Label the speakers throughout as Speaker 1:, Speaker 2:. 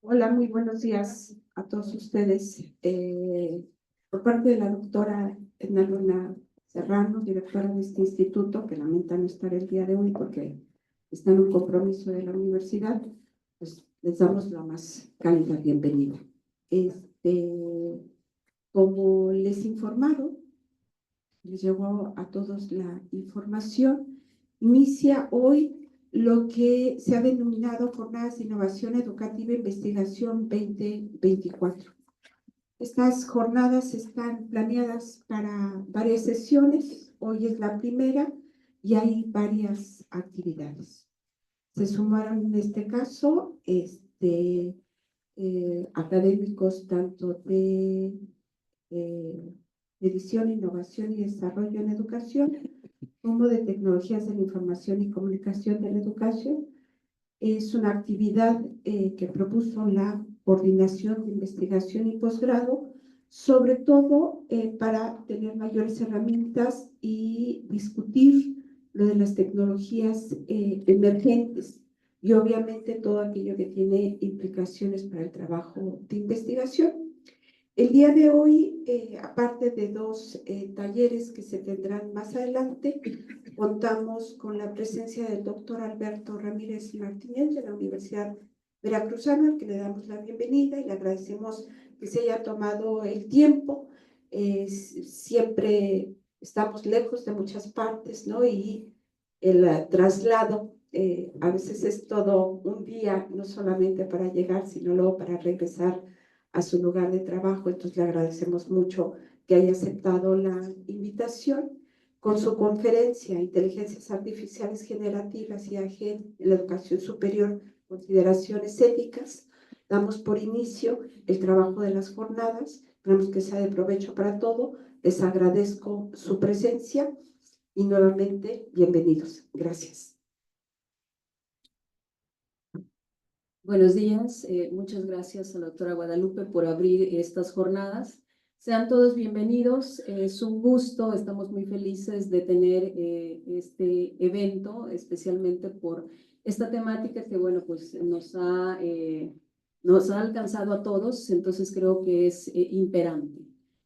Speaker 1: Hola, muy buenos días a todos ustedes. Por parte de la doctora Edna Luna Serrano, directora de este instituto, que lamenta no estar el día de hoy porque está en un compromiso de la universidad, pues les damos la más cálida bienvenida. Como les informaron, les llegó a todos la información, inicia hoy lo que se ha denominado Jornadas de Innovación Educativa e Investigación 2024. Estas jornadas están planeadas para varias sesiones, hoy es la primera y hay varias actividades. Se sumaron en este caso académicos tanto de edición, innovación y desarrollo en educación, como de tecnologías de la información y comunicación de la educación. Es una actividad que propuso la Coordinación de Investigación y Posgrado, sobre todo para tener mayores herramientas y discutir lo de las tecnologías emergentes y obviamente todo aquello que tiene implicaciones para el trabajo de investigación. El día de hoy, aparte de dos talleres que se tendrán más adelante, contamos con la presencia del doctor Alberto Ramírez Martínez de la Universidad Veracruzana, al que le damos la bienvenida y le agradecemos que se haya tomado el tiempo. Siempre estamos lejos de muchas partes, ¿no? Y el traslado a veces es todo un día, no solamente para llegar, sino luego para regresar a su lugar de trabajo. Entonces le agradecemos mucho que haya aceptado la invitación. Con su conferencia Inteligencias Artificiales Generativas y AGEN en la Educación Superior, Consideraciones Éticas, damos por inicio el trabajo de las jornadas. Esperamos que sea de provecho para todo. Les agradezco su presencia y nuevamente bienvenidos. Gracias.
Speaker 2: Buenos días, muchas gracias a la doctora Guadalupe por abrir estas jornadas. Sean todos bienvenidos, es un gusto, estamos muy felices de tener este evento, especialmente por esta temática que, bueno, pues nos ha alcanzado a todos, entonces creo que es imperante.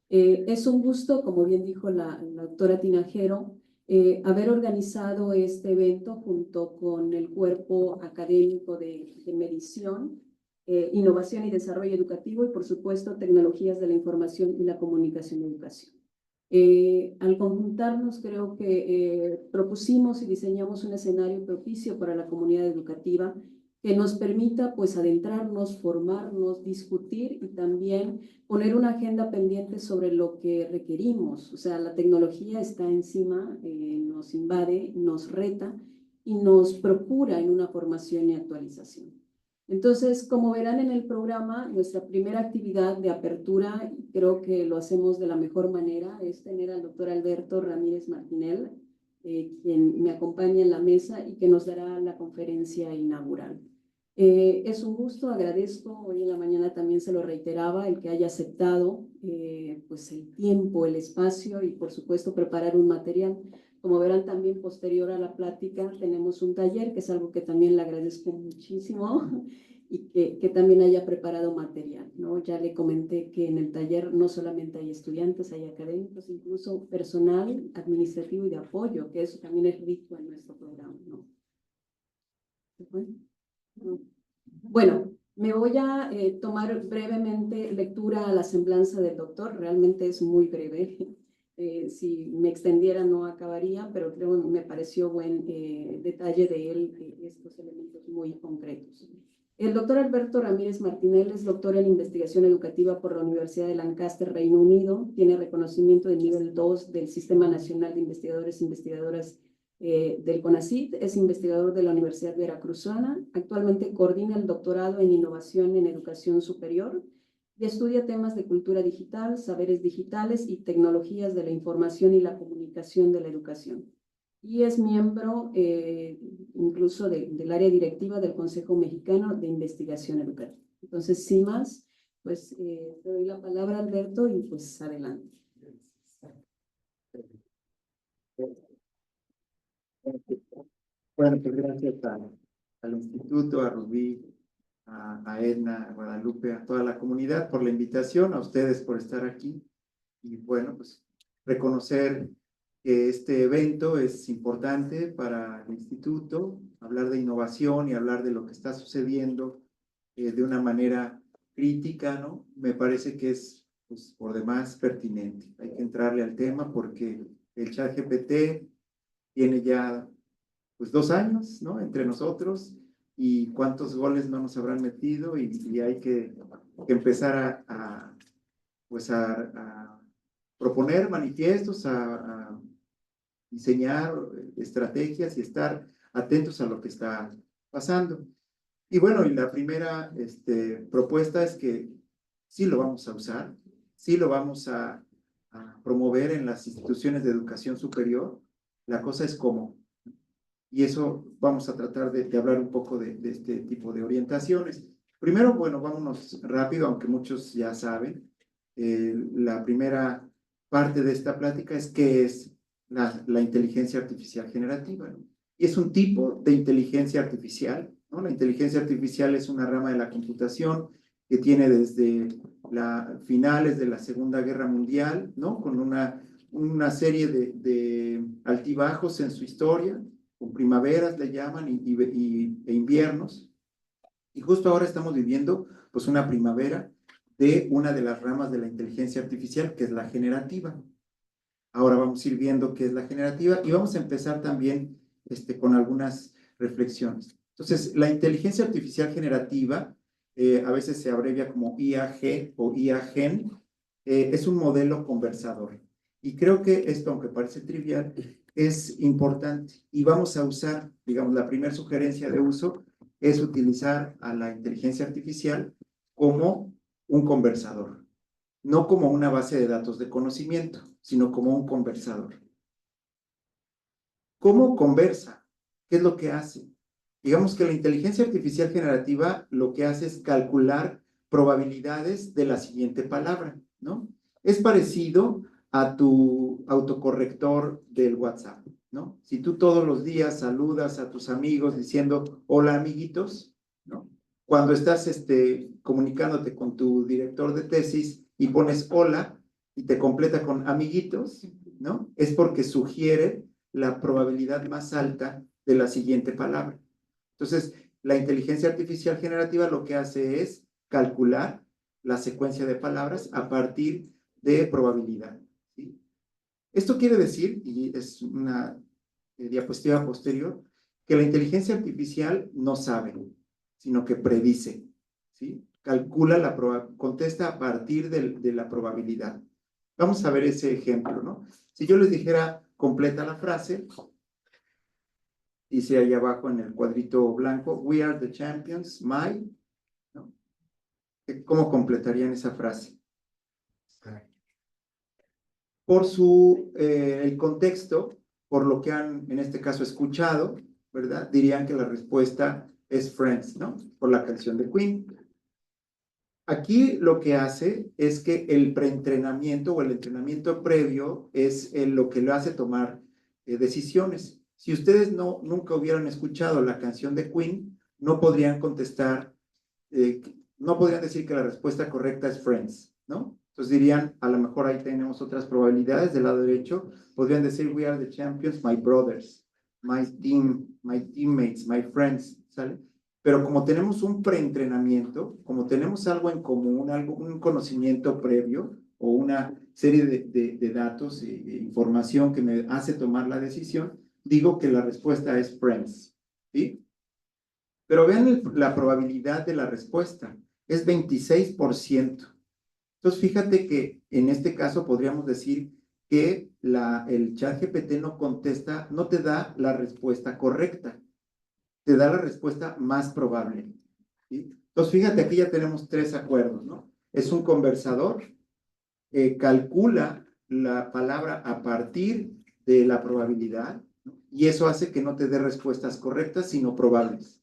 Speaker 2: Es un gusto, como bien dijo la doctora Tinajero, haber organizado este evento junto con el cuerpo académico de medición, innovación y desarrollo educativo y, por supuesto, tecnologías de la información y la comunicación en educación. Al conjuntarnos, creo que propusimos y diseñamos un escenario propicio para la comunidad educativa que nos permita pues adentrarnos, formarnos, discutir y también poner una agenda pendiente sobre lo que requerimos. O sea, la tecnología está encima, nos invade, nos reta y nos procura en una formación y actualización. Entonces, como verán en el programa, nuestra primera actividad de apertura, creo que lo hacemos de la mejor manera, es tener al doctor Alberto Ramírez Martínez, quien me acompaña en la mesa y que nos dará la conferencia inaugural. Es un gusto, agradezco, hoy en la mañana también se lo reiteraba, el que haya aceptado pues el tiempo, el espacio y por supuesto preparar un material. Como verán también posterior a la plática tenemos un taller, que es algo que también le agradezco muchísimo y que también haya preparado material, ¿no? Ya le comenté que en el taller no solamente hay estudiantes, hay académicos, incluso personal administrativo y de apoyo, que eso también es rico en nuestro programa, ¿no? Bueno, me voy a tomar brevemente lectura a la semblanza del doctor, realmente es muy breve. Si me extendiera no acabaría, pero creo que me pareció buen detalle de él, estos elementos muy concretos. El doctor Alberto Ramírez Martínez es doctor en investigación educativa por la Universidad de Lancaster, Reino Unido. Tiene reconocimiento de nivel 2 del Sistema Nacional de Investigadores e Investigadoras del CONACYT, es investigador de la Universidad Veracruzana, actualmente coordina el doctorado en innovación en educación superior y estudia temas de cultura digital, saberes digitales y tecnologías de la información y la comunicación de la educación. Y es miembro incluso del área directiva del Consejo Mexicano de Investigación Educativa. Entonces, sin más, Pues te doy la palabra, Alberto, y pues adelante.
Speaker 3: Bueno, pues gracias al instituto, a Rubí, a Edna, a Guadalupe, a toda la comunidad por la invitación, a ustedes por estar aquí. Y bueno, pues reconocer que este evento es importante para el instituto, hablar de innovación y hablar de lo que está sucediendo de una manera crítica, ¿no? Me parece que es, pues, por demás pertinente. Hay que entrarle al tema porque el ChatGPT tiene ya pues 2 años, ¿no? Entre nosotros, y cuántos goles no nos habrán metido, y hay que empezar pues a proponer manifiestos, a diseñar estrategias y estar atentos a lo que está pasando. Y bueno, y la primera propuesta es que sí lo vamos a usar, sí lo vamos a promover en las instituciones de educación superior. La cosa es cómo. Y eso vamos a tratar de hablar un poco de este tipo de orientaciones. Primero, bueno, vámonos rápido, aunque muchos ya saben. La primera parte de esta plática es qué es la inteligencia artificial generativa, ¿no? Y es un tipo de inteligencia artificial, ¿no? La inteligencia artificial es una rama de la computación que tiene desde finales de la Segunda Guerra Mundial, ¿no? Con una serie de altibajos en su historia, con primaveras le llaman e inviernos. Y justo ahora estamos viviendo pues una primavera de una de las ramas de la inteligencia artificial, que es la generativa. Ahora vamos a ir viendo qué es la generativa y vamos a empezar también con algunas reflexiones. Entonces, la inteligencia artificial generativa, a veces se abrevia como IAG o IAGEN, es un modelo conversador. Y creo que esto, aunque parece trivial, es importante. Y vamos a usar, digamos, la primera sugerencia de uso es utilizar a la inteligencia artificial como un conversador, no como una base de datos de conocimiento, sino como un conversador. ¿Cómo conversa? ¿Qué es lo que hace? Digamos que la inteligencia artificial generativa lo que hace es calcular probabilidades de la siguiente palabra, ¿no? Es parecido a tu autocorrector del WhatsApp, ¿no? Si tú todos los días saludas a tus amigos diciendo, hola amiguitos, ¿no? Cuando estás comunicándote con tu director de tesis y pones hola y te completa con amiguitos, ¿no? Es porque sugiere la probabilidad más alta de la siguiente palabra. Entonces, la inteligencia artificial generativa lo que hace es calcular la secuencia de palabras a partir de probabilidad, ¿sí? Esto quiere decir, y es una diapositiva posterior, que la inteligencia artificial no sabe, sino que predice, ¿sí? Calcula contesta a partir de la probabilidad. Vamos a ver ese ejemplo, ¿no? Si yo les dijera, completa la frase, dice ahí abajo en el cuadrito blanco, we are the champions, ¿no? ¿Cómo completarían esa frase? Por el contexto, por lo que han, en este caso, escuchado, ¿verdad? Dirían que la respuesta es Friends, ¿no? Por la canción de Queen. Aquí lo que hace es que el preentrenamiento o el entrenamiento previo es lo que lo hace tomar decisiones. Si ustedes nunca hubieran escuchado la canción de Queen, no podrían contestar, no podrían decir que la respuesta correcta es Friends, ¿no? Entonces dirían, a lo mejor ahí tenemos otras probabilidades del lado derecho, podrían decir, we are the champions, my brothers, my team, my teammates, my friends, ¿sale? Pero como tenemos un preentrenamiento, como tenemos algo en común, un conocimiento previo o una serie de datos e información que me hace tomar la decisión, digo que la respuesta es Friends, ¿sí? Pero vean la probabilidad de la respuesta, es 26%. Entonces, fíjate que en este caso podríamos decir que el ChatGPT no contesta, no te da la respuesta correcta, te da la respuesta más probable, ¿sí? Entonces, fíjate, aquí ya tenemos 3 acuerdos, ¿no? Es un conversador, calcula la palabra a partir de la probabilidad, ¿no? Y eso hace que no te dé respuestas correctas, sino probables.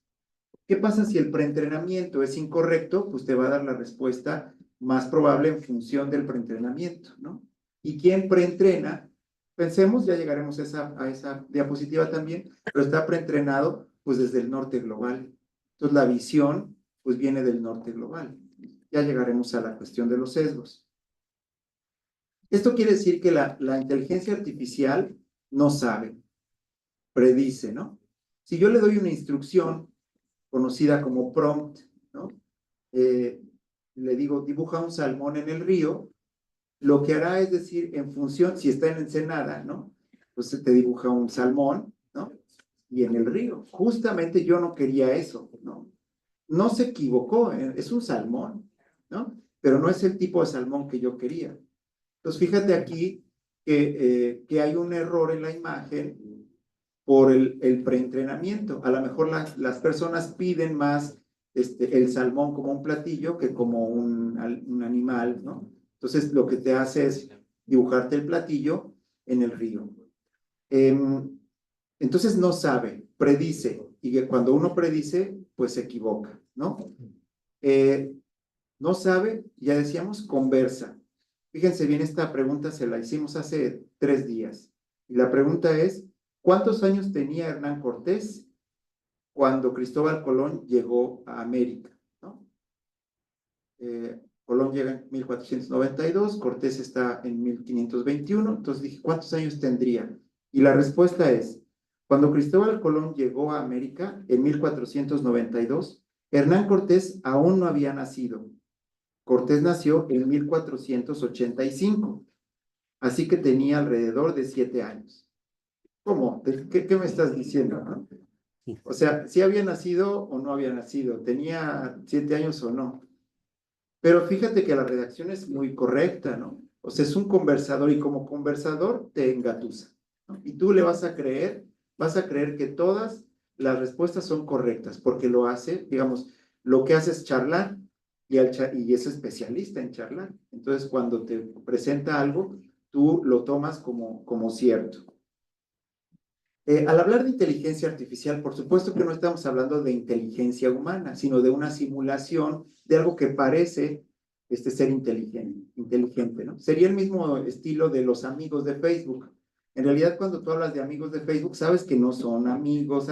Speaker 3: ¿Qué pasa si el preentrenamiento es incorrecto? Pues te va a dar la respuesta más probable en función del preentrenamiento, ¿no? ¿Y quién preentrena? Pensemos, ya llegaremos a esa diapositiva también, pero está preentrenado pues desde el norte global. Entonces la visión pues viene del norte global. Ya llegaremos a la cuestión de los sesgos. Esto quiere decir que la inteligencia artificial no sabe, predice, ¿no? Si yo le doy una instrucción conocida como prompt, ¿no? Le digo, dibuja un salmón en el río, lo que hará es decir, en función, si está en Ensenada, ¿no? Pues te dibuja un salmón, ¿no? Y en el río. Justamente yo no quería eso, ¿no? No se equivocó, es un salmón, ¿no? Pero no es el tipo de salmón que yo quería. Entonces, fíjate aquí que hay un error en la imagen por el preentrenamiento. A lo mejor las personas piden más el salmón como un platillo que como un animal, ¿no? Entonces, lo que te hace es dibujarte el platillo en el río. Entonces, no sabe, predice. Y que cuando uno predice, pues se equivoca, ¿no? No sabe, ya decíamos, conversa. Fíjense bien, esta pregunta se la hicimos hace 3 días. Y la pregunta es, ¿cuántos años tenía Hernán Cortés cuando Cristóbal Colón llegó a América? ¿No? Colón llega en 1492, Cortés está en 1521, entonces dije, ¿cuántos años tendría? Y la respuesta es, cuando Cristóbal Colón llegó a América en 1492, Hernán Cortés aún no había nacido. Cortés nació en 1485, así que tenía alrededor de 7 años. ¿Cómo? ¿Qué me estás diciendo? ¿No? O sea, si había nacido o no había nacido, tenía 7 años o no. Pero fíjate que la redacción es muy correcta, ¿no? O sea, es un conversador y como conversador te engatusa, ¿no? Y tú le vas a creer que todas las respuestas son correctas, porque lo hace, digamos, lo que hace es charlar y es especialista en charlar. Entonces, cuando te presenta algo, tú lo tomas como cierto. Al hablar de inteligencia artificial, por supuesto que no estamos hablando de inteligencia humana, sino de una simulación de algo que parece ser inteligente, ¿no? Sería el mismo estilo de los amigos de Facebook. En realidad, cuando tú hablas de amigos de Facebook, sabes que no son amigos,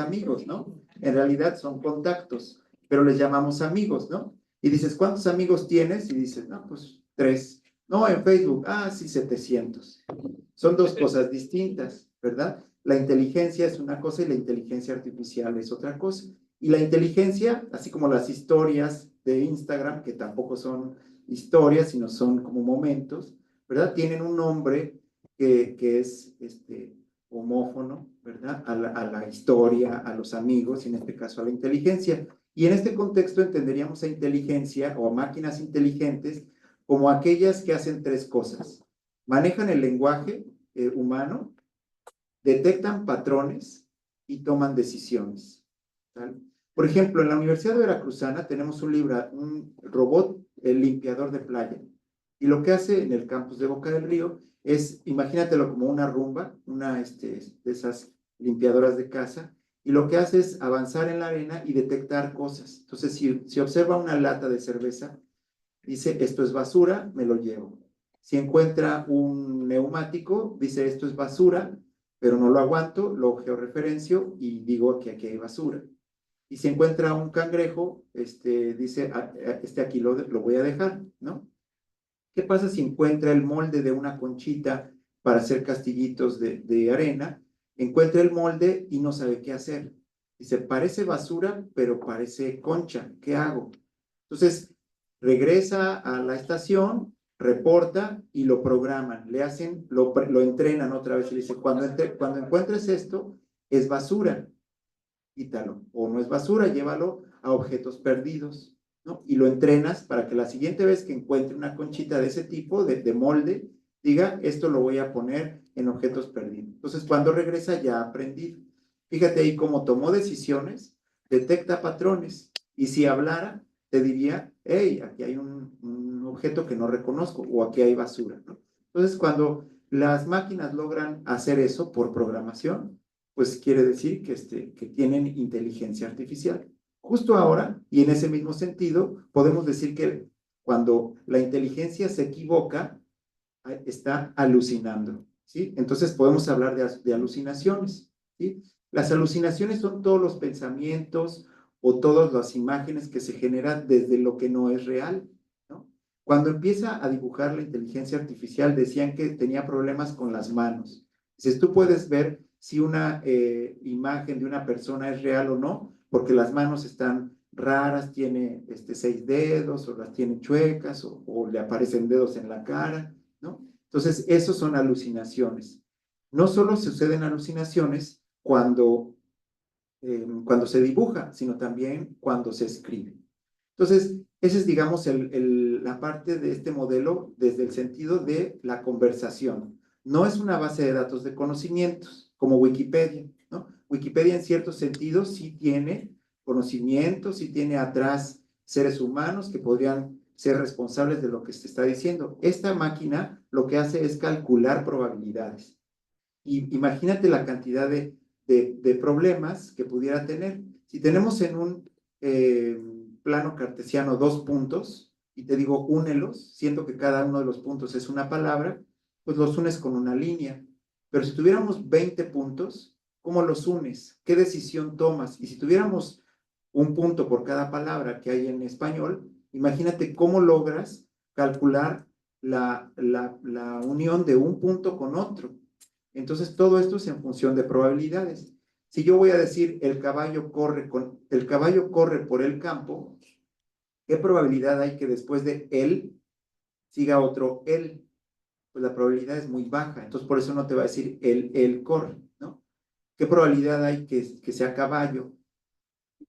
Speaker 3: ¿no? En realidad son contactos, pero les llamamos amigos, ¿no? Y dices, ¿cuántos amigos tienes? Y dices, no, pues 3. No, en Facebook, sí, 700. Son dos cosas distintas, ¿verdad? La inteligencia es una cosa y la inteligencia artificial es otra cosa. Y la inteligencia, así como las historias de Instagram, que tampoco son historias, sino son como momentos, ¿verdad? Tienen un nombre que es homófono, ¿verdad? A la historia, a los amigos, y en este caso a la inteligencia. Y en este contexto entenderíamos a inteligencia o a máquinas inteligentes como aquellas que hacen 3 cosas. Manejan el lenguaje humano, detectan patrones y toman decisiones. ¿Vale? Por ejemplo, en la Universidad de Veracruzana tenemos un robot, el limpiador de playa. Y lo que hace en el campus de Boca del Río es, imagínatelo como una rumba, una de esas limpiadoras de casa, y lo que hace es avanzar en la arena y detectar cosas. Entonces, si observa una lata de cerveza, dice, esto es basura, me lo llevo. Si encuentra un neumático, dice, esto es basura, pero no lo aguanto, lo georreferencio y digo que aquí hay basura. Y si encuentra un cangrejo, dice, aquí lo voy a dejar, ¿no? ¿Qué pasa si encuentra el molde de una conchita para hacer castillitos de arena? Encuentra el molde y no sabe qué hacer. Dice, parece basura, pero parece concha, ¿qué hago? Entonces, regresa a la estación, reporta y lo programan, lo entrenan otra vez y le dice, cuando encuentres esto, es basura, quítalo, o no es basura, llévalo a objetos perdidos, ¿no? Y lo entrenas para que la siguiente vez que encuentre una conchita de ese tipo, de molde, diga, esto lo voy a poner en objetos perdidos. Entonces, cuando regresa ya ha aprendido. Fíjate ahí cómo tomó decisiones, detecta patrones, y si hablara, te diría, hey, aquí hay un objeto que no reconozco, o aquí hay basura, ¿no? Entonces, cuando las máquinas logran hacer eso por programación, pues quiere decir que tienen inteligencia artificial. Justo ahora, y en ese mismo sentido, podemos decir que Cuando la inteligencia se equivoca, está alucinando, ¿sí? Entonces podemos hablar de alucinaciones, ¿sí? Las alucinaciones son todos los pensamientos o todas las imágenes que se generan desde lo que no es real, ¿no? Cuando empieza a dibujar la inteligencia artificial, decían que tenía problemas con las manos. Entonces tú puedes ver si una imagen de una persona es real o no, porque las manos están raras, tiene 6 dedos, o las tiene chuecas, o le aparecen dedos en la cara, ¿no? Entonces, esos son alucinaciones. No solo suceden alucinaciones cuando se dibuja, sino también cuando se escribe. Entonces, esa es, digamos, la parte de este modelo desde el sentido de la conversación. No es una base de datos de conocimientos, como Wikipedia, ¿no? Wikipedia en ciertos sentidos sí tiene conocimientos, sí tiene atrás seres humanos que podrían ser responsables de lo que se está diciendo. Esta máquina lo que hace es calcular probabilidades. Y imagínate la cantidad de problemas que pudiera tener. Si tenemos en un plano cartesiano 2 puntos, y te digo, únelos, siendo que cada uno de los puntos es una palabra, pues los unes con una línea. Pero si tuviéramos 20 puntos, ¿cómo los unes? ¿Qué decisión tomas? Y si tuviéramos un punto por cada palabra que hay en español, imagínate cómo logras calcular la unión de un punto con otro. Entonces, todo esto es en función de probabilidades. Si yo voy a decir el caballo corre por el campo, ¿qué probabilidad hay que después de él siga otro él? Pues la probabilidad es muy baja. Entonces, por eso no te va a decir él corre, ¿no? ¿Qué probabilidad hay que sea caballo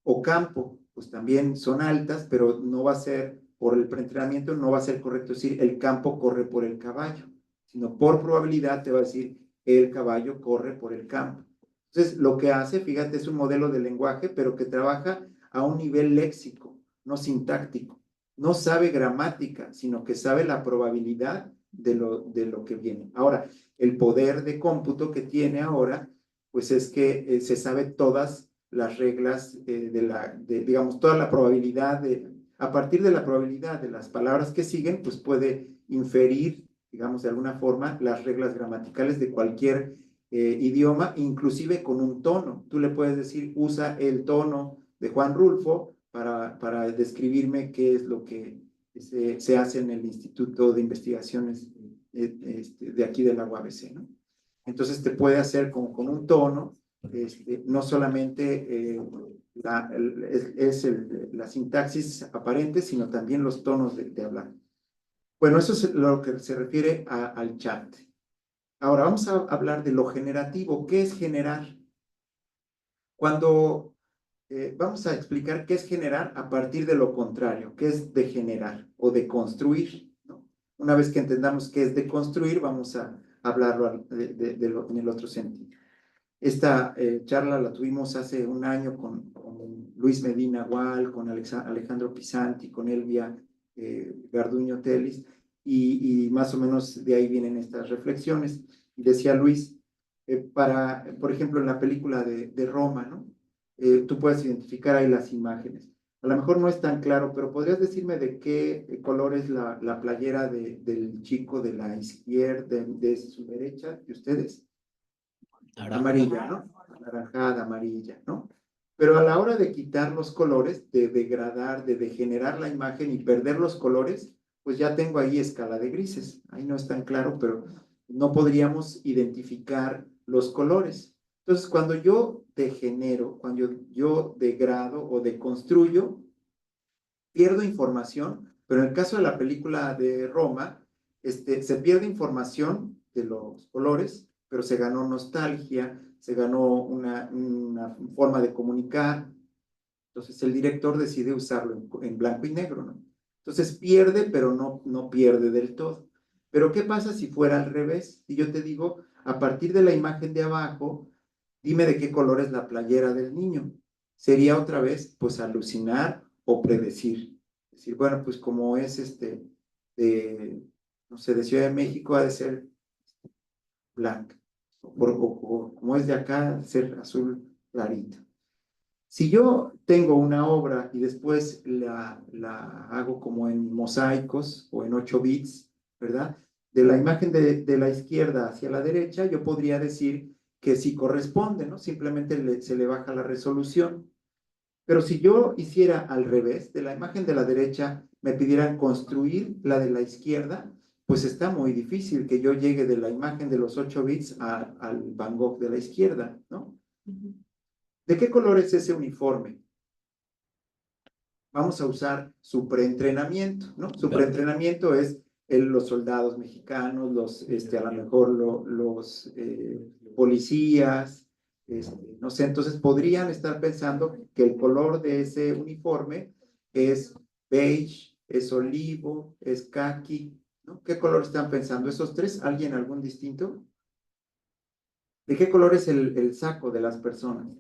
Speaker 3: o campo? Pues también son altas, pero no va a ser, por el preentrenamiento, no va a ser correcto decir el campo corre por el caballo, sino por probabilidad te va a decir el caballo corre por el campo. Entonces, lo que hace, fíjate, es un modelo de lenguaje, pero que trabaja a un nivel léxico, no sintáctico. No sabe gramática, sino que sabe la probabilidad de lo que viene. Ahora, el poder de cómputo que tiene ahora, pues es que se sabe todas las reglas digamos, toda la probabilidad a partir de la probabilidad de las palabras que siguen, pues puede inferir, digamos, de alguna forma, las reglas gramaticales de cualquier idioma, inclusive con un tono. Tú le puedes decir, usa el tono de Juan Rulfo para describirme qué es lo que se hace en el Instituto de Investigaciones de aquí de la UABC, ¿no? Entonces te puede hacer con un tono, no solamente la sintaxis aparente, sino también los tonos de hablar. Bueno, eso es lo que se refiere al chat. Ahora vamos a hablar de lo generativo. ¿Qué es generar? Cuando vamos a explicar qué es generar a partir de lo contrario, qué es degenerar o deconstruir, ¿no? Una vez que entendamos qué es deconstruir, vamos a hablarlo en el otro sentido. Esta charla la tuvimos hace un año con Luis Medina Gual, con Alejandro Pisanti, con Elvia Garduño Telis, y más o menos de ahí vienen estas reflexiones. Y decía Luis, por ejemplo, en la película de Roma, ¿no? Tú puedes identificar ahí las imágenes. A lo mejor no es tan claro, pero ¿podrías decirme de qué color es la playera del chico de la izquierda, de su derecha, de ustedes? Amarilla, ¿no? Anaranjada, amarilla, ¿no? Pero a la hora de quitar los colores, de degradar, de degenerar la imagen y perder los colores, pues ya tengo ahí escala de grises. Ahí no es tan claro, pero no podríamos identificar los colores. Entonces, cuando yo degenero, cuando yo degrado o deconstruyo, pierdo información, pero en el caso de la película de Roma, se pierde información de los colores, pero se ganó nostalgia, se ganó una forma de comunicar. Entonces el director decide usarlo en blanco y negro, ¿no? Entonces pierde, pero no pierde del todo. Pero ¿qué pasa si fuera al revés? Si yo te digo, a partir de la imagen de abajo, dime de qué color es la playera del niño. Sería otra vez, pues, alucinar o predecir. Decir, bueno, pues como es no sé, de Ciudad de México, ha de ser blanca. O como es de acá, ser azul clarito. Si yo tengo una obra y después la hago como en mosaicos o en 8 bits, ¿verdad? De la imagen de la izquierda hacia la derecha, yo podría decir que sí corresponde, ¿no? Simplemente se le baja la resolución. Pero si yo hiciera al revés, de la imagen de la derecha me pidieran construir la de la izquierda, pues está muy difícil que yo llegue de la imagen de los 8 bits al Van Gogh de la izquierda, ¿no? ¿De qué color es ese uniforme? Vamos a usar su preentrenamiento, ¿no? Su preentrenamiento es los soldados mexicanos, a lo mejor los policías, no sé, entonces podrían estar pensando que el color de ese uniforme es beige, es olivo, es caqui, ¿no? ¿Qué color están pensando esos tres? ¿Alguien algún distinto? ¿De qué color es el saco de las personas?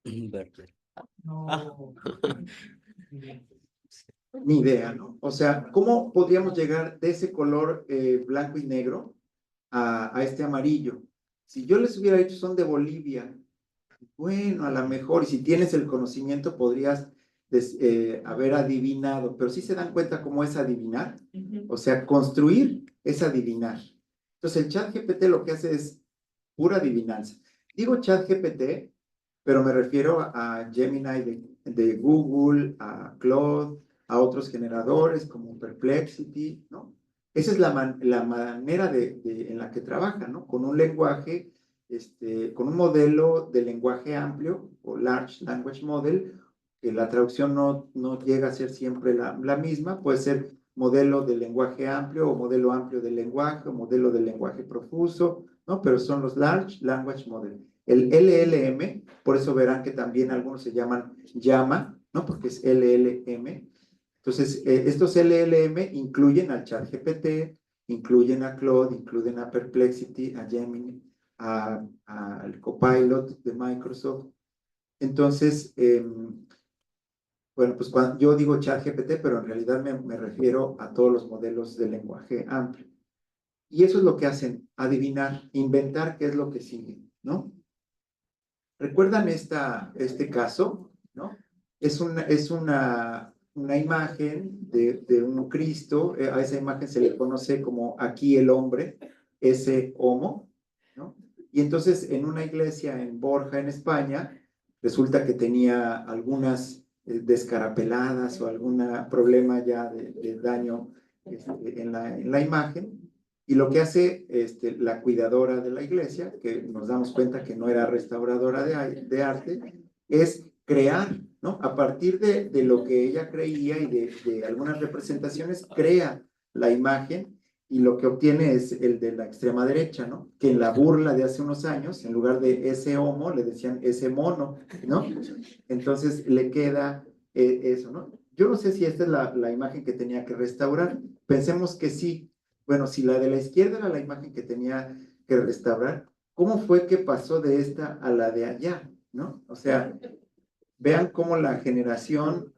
Speaker 4: Verde.
Speaker 3: No. Ni idea, ¿no? O sea, ¿cómo podríamos llegar de ese color blanco y negro a este amarillo? Si yo les hubiera dicho son de Bolivia, bueno, a lo mejor, y si tienes el conocimiento podrías haber adivinado, pero sí se dan cuenta cómo es adivinar. O sea, construir es adivinar. Entonces, el chat GPT lo que hace es pura adivinanza. Digo chat GPT, pero me refiero a Gemini de Google, a Claude, a otros generadores como Perplexity, ¿no? Esa es la manera en la que trabaja, ¿no? Con un lenguaje, con un modelo de lenguaje amplio o Large Language Model, que la traducción no llega a ser siempre la misma, puede ser modelo de lenguaje amplio o modelo amplio del lenguaje o modelo de lenguaje profuso, ¿no? Pero son los Large Language Model. El LLM, por eso verán que también algunos se llaman Llama, ¿no? Porque es LLM. Entonces, estos LLM incluyen al ChatGPT, incluyen a Claude, incluyen a Perplexity, a Gemini, al Copilot de Microsoft. Entonces, bueno, pues cuando yo digo ChatGPT, pero en realidad me refiero a todos los modelos de lenguaje amplio. Y eso es lo que hacen, adivinar, inventar qué es lo que sigue, ¿no? ¿Recuerdan este caso? ¿No? Es una imagen de un Cristo, a esa imagen se le conoce como aquí el hombre, ese homo, ¿no? Y entonces en una iglesia en Borja, en España, resulta que tenía algunas descarapeladas o algún problema ya de daño en la imagen. Y lo que hace la cuidadora de la iglesia, que nos damos cuenta que no era restauradora de arte, es crear, ¿no? A partir de lo que ella creía y de algunas representaciones, crea la imagen y lo que obtiene es el de la extrema derecha, ¿no? Que en la burla de hace unos años, en lugar de ese homo, le decían ese mono, ¿no? Entonces le queda eso, ¿no? Yo no sé si esta es la imagen que tenía que restaurar. Pensemos que sí. Bueno, si la de la izquierda era la imagen que tenía que restaurar, ¿cómo fue que pasó de esta a la de allá? ¿No? O sea, vean cómo la generación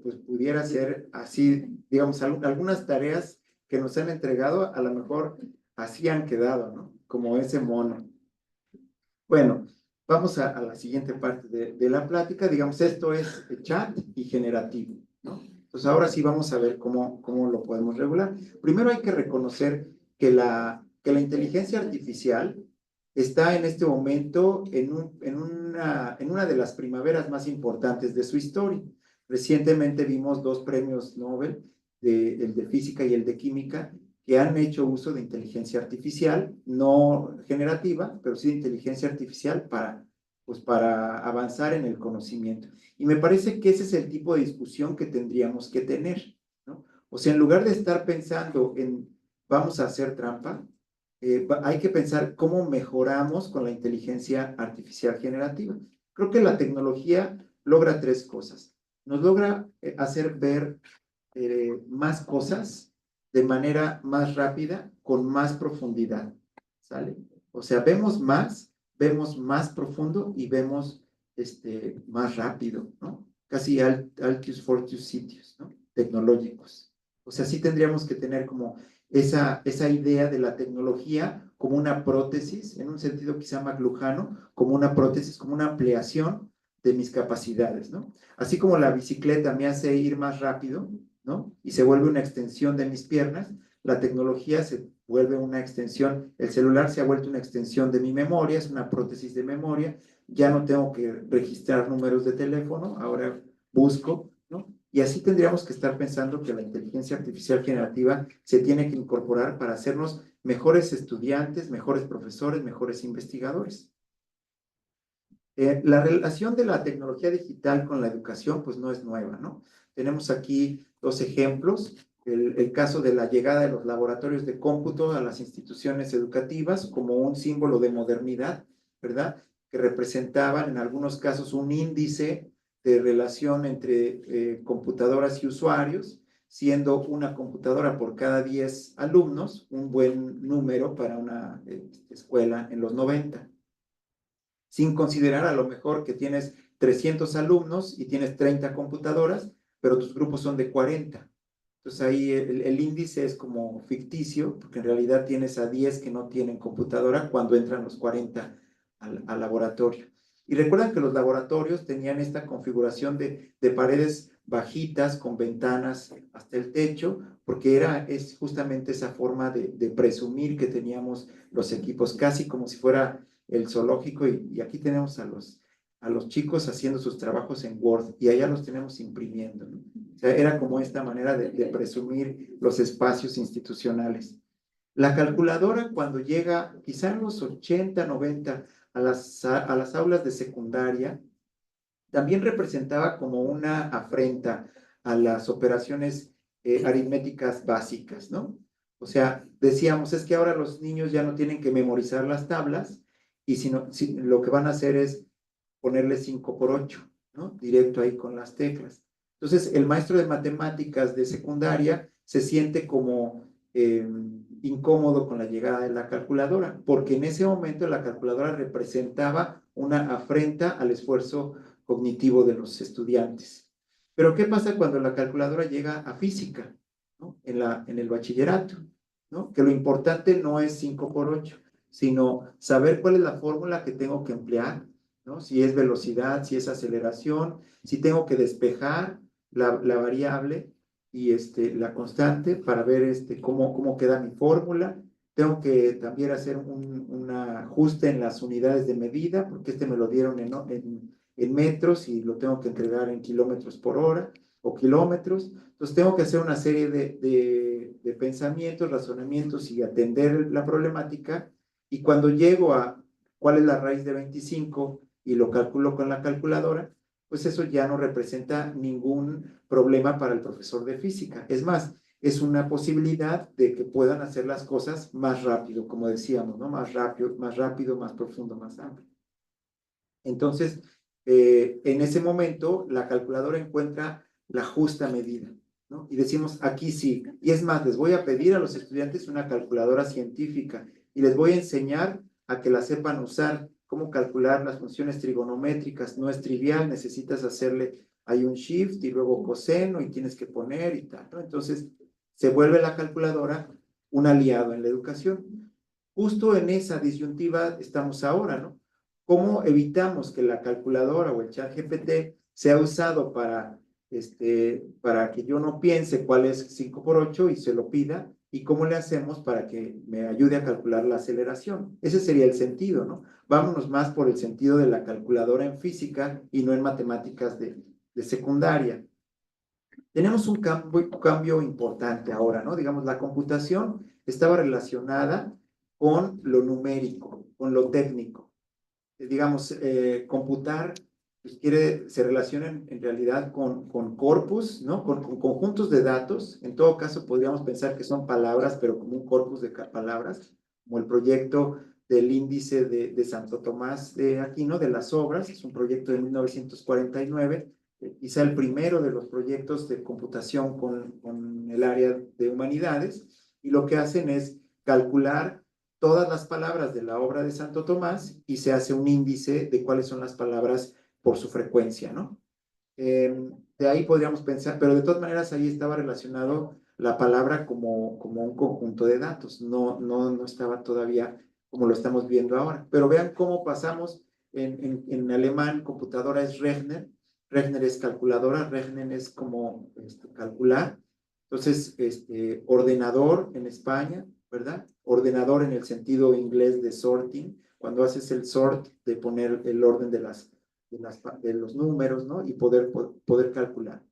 Speaker 3: pues pudiera ser así, digamos, algunas tareas que nos han entregado, a lo mejor así han quedado, ¿no? Como ese mono. Bueno, vamos a la siguiente parte de la plática. Digamos, esto es chat y generativo, ¿no? Entonces, ahora sí vamos a ver cómo lo podemos regular. Primero hay que reconocer que la inteligencia artificial está en este momento en una de las primaveras más importantes de su historia. Recientemente vimos 2 premios Nobel, el de física y el de química, que han hecho uso de inteligencia artificial, no generativa, pero sí de inteligencia artificial para avanzar en el conocimiento. Y me parece que ese es el tipo de discusión que tendríamos que tener, ¿no? O sea, en lugar de estar pensando en vamos a hacer trampa, hay que pensar cómo mejoramos con la inteligencia artificial generativa. Creo que la tecnología logra 3 cosas. Nos logra hacer ver más cosas de manera más rápida, con más profundidad, ¿sale? O sea, vemos más profundo y vemos más rápido, ¿no? Casi altus fortius sitios, ¿no? Tecnológicos. O sea, sí tendríamos que tener como esa idea de la tecnología como una prótesis, en un sentido quizá McLuhano, como una prótesis, como una ampliación de mis capacidades, ¿no? Así como la bicicleta me hace ir más rápido, ¿no? Y se vuelve una extensión de mis piernas, la tecnología se vuelve una extensión, el celular se ha vuelto una extensión de mi memoria, es una prótesis de memoria, ya no tengo que registrar números de teléfono, ahora busco, ¿no? Y así tendríamos que estar pensando que la inteligencia artificial generativa se tiene que incorporar para hacernos mejores estudiantes, mejores profesores, mejores investigadores. La relación de la tecnología digital con la educación, pues no es nueva, ¿no? Tenemos aquí dos ejemplos. El caso de la llegada de los laboratorios de cómputo a las instituciones educativas como un símbolo de modernidad, ¿verdad? Que representaban en algunos casos un índice de relación entre computadoras y usuarios, siendo una computadora por cada 10 alumnos un buen número para una escuela en los 90, sin considerar a lo mejor que tienes 300 alumnos y tienes 30 computadoras, pero tus grupos son de 40. Entonces ahí el índice es como ficticio, porque en realidad tienes a 10 que no tienen computadora cuando entran los 40 al laboratorio. Y recuerdan que los laboratorios tenían esta configuración de paredes bajitas con ventanas hasta el techo, porque es justamente esa forma de presumir que teníamos los equipos, casi como si fuera el zoológico, y aquí tenemos a los chicos haciendo sus trabajos en Word, y allá los tenemos imprimiendo, ¿no? O sea, era como esta manera de presumir los espacios institucionales. La calculadora, cuando llega quizá en los 80, 90 a las aulas de secundaria, también representaba como una afrenta a las operaciones aritméticas básicas, ¿no? O sea, decíamos, es que ahora los niños ya no tienen que memorizar las tablas, y lo que van a hacer es ponerle 5 por 8, ¿no? Directo ahí con las teclas. Entonces, el maestro de matemáticas de secundaria se siente como incómodo con la llegada de la calculadora, porque en ese momento la calculadora representaba una afrenta al esfuerzo cognitivo de los estudiantes. Pero ¿qué pasa cuando la calculadora llega a física, ¿no? En el bachillerato, ¿no? Que lo importante no es 5 por 8, sino saber cuál es la fórmula que tengo que emplear, ¿no? Si es velocidad, si es aceleración, si tengo que despejar la variable y la constante para ver cómo queda mi fórmula. Tengo que también hacer un ajuste en las unidades de medida, porque me lo dieron en metros y lo tengo que entregar en kilómetros por hora o kilómetros. Entonces tengo que hacer una serie de pensamientos, razonamientos y atender la problemática. Y cuando llego a cuál es la raíz de 25 y lo calculo con la calculadora, pues eso ya no representa ningún problema para el profesor de física. Es más, es una posibilidad de que puedan hacer las cosas más rápido, como decíamos, ¿no? Más rápido, más profundo, más amplio. Entonces, en ese momento, la calculadora encuentra la justa medida, ¿no? Y decimos, aquí sí. Y es más, les voy a pedir a los estudiantes una calculadora científica y les voy a enseñar a que la sepan usar, cómo calcular las funciones trigonométricas. No es trivial, necesitas hacerle, hay un shift y luego coseno y tienes que poner y tal, ¿no? Entonces, se vuelve la calculadora un aliado en la educación. Justo en esa disyuntiva estamos ahora, ¿no? ¿Cómo evitamos que la calculadora o el chat GPT sea usado para que yo no piense cuál es 5 por 8 y se lo pida? ¿Y cómo le hacemos para que me ayude a calcular la aceleración? Ese sería el sentido, ¿no? Vámonos más por el sentido de la calculadora en física y no en matemáticas de secundaria. Tenemos un cambio importante ahora, ¿no? Digamos, la computación estaba relacionada con lo numérico, con lo técnico. Digamos, computar pues se relaciona en realidad con corpus, ¿no? Con conjuntos de datos. En todo caso, podríamos pensar que son palabras, pero como un corpus de palabras, como el proyecto del índice de Santo Tomás de Aquino, de las obras. Es un proyecto de 1949, quizá el primero de los proyectos de computación con el área de humanidades, y lo que hacen es calcular todas las palabras de la obra de Santo Tomás y se hace un índice de cuáles son las palabras por su frecuencia, ¿no? De ahí podríamos pensar, pero de todas maneras ahí estaba relacionado la palabra como un conjunto de datos, no estaba todavía como lo estamos viendo ahora. Pero vean cómo pasamos en alemán, computadora es Rechner, Rechner es calculadora, Rechnen es como calcular. Entonces, ordenador en España, ¿verdad? Ordenador en el sentido inglés de sorting, cuando haces el sort de poner el orden de los números, ¿no? Y poder calcular.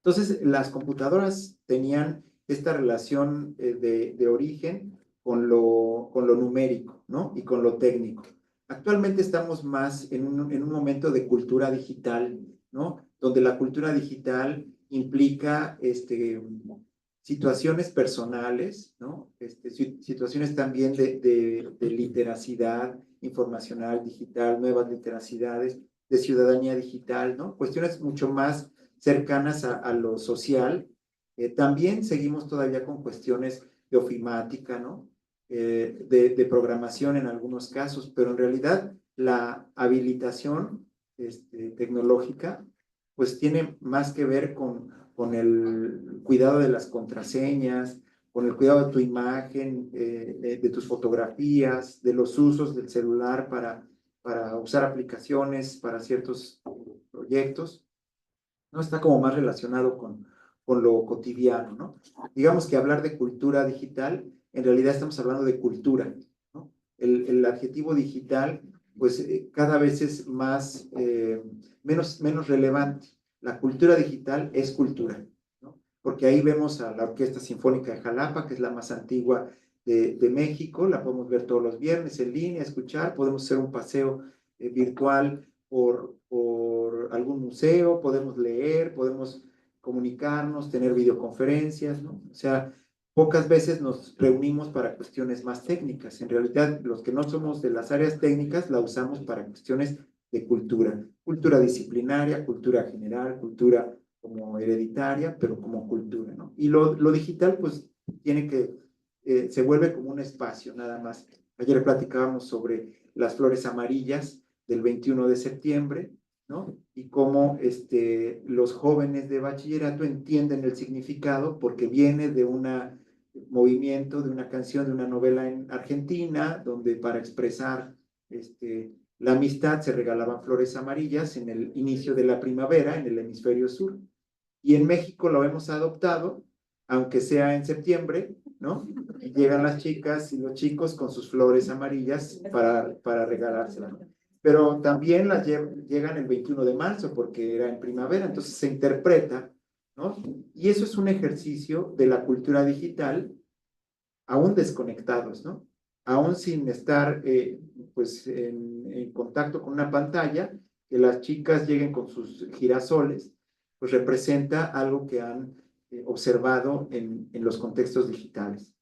Speaker 3: Entonces, las computadoras tenían esta relación de origen con lo numérico, ¿no? Y con lo técnico. Actualmente estamos más en un momento de cultura digital, ¿no? Donde la cultura digital implica situaciones personales, ¿no? Situaciones también de literacidad informacional, digital, nuevas literacidades, de ciudadanía digital, ¿no? Cuestiones mucho más cercanas a lo social. También seguimos todavía con cuestiones de ofimática, ¿no? De programación en algunos casos, pero en realidad la habilitación tecnológica pues tiene más que ver con el cuidado de las contraseñas, con el cuidado de tu imagen, de tus fotografías, de los usos del celular para usar aplicaciones para ciertos proyectos, ¿no? Está como más relacionado con lo cotidiano, ¿no? Digamos que hablar de cultura digital, en realidad estamos hablando de cultura, ¿no? El adjetivo digital, pues cada vez es menos relevante. La cultura digital es cultura, ¿no? Porque ahí vemos a la Orquesta Sinfónica de Jalapa, que es la más antigua de México, la podemos ver todos los viernes en línea, escuchar, podemos hacer un paseo virtual por algún museo, podemos leer, podemos comunicarnos, tener videoconferencias, ¿no? O sea, pocas veces nos reunimos para cuestiones más técnicas. En realidad, los que no somos de las áreas técnicas la usamos para cuestiones de cultura disciplinaria, cultura general, cultura como hereditaria, pero como cultura, ¿no? Y lo digital, pues, se vuelve como un espacio, nada más. Ayer platicábamos sobre las flores amarillas del 21 de septiembre, ¿no? Y cómo los jóvenes de bachillerato entienden el significado porque viene de un movimiento, de una canción, de una novela en Argentina, donde para expresar la amistad se regalaban flores amarillas en el inicio de la primavera en el hemisferio sur. Y en México lo hemos adoptado, aunque sea en septiembre, ¿no? Y llegan las chicas y los chicos con sus flores amarillas para regalárselas. Pero también llegan el 21 de marzo porque era en primavera, entonces se interpreta, ¿no? Y eso es un ejercicio de la cultura digital, aún desconectados, ¿no? Aún sin estar pues en contacto con una pantalla, que las chicas lleguen con sus girasoles, pues representa algo que han observado en los contextos digitales.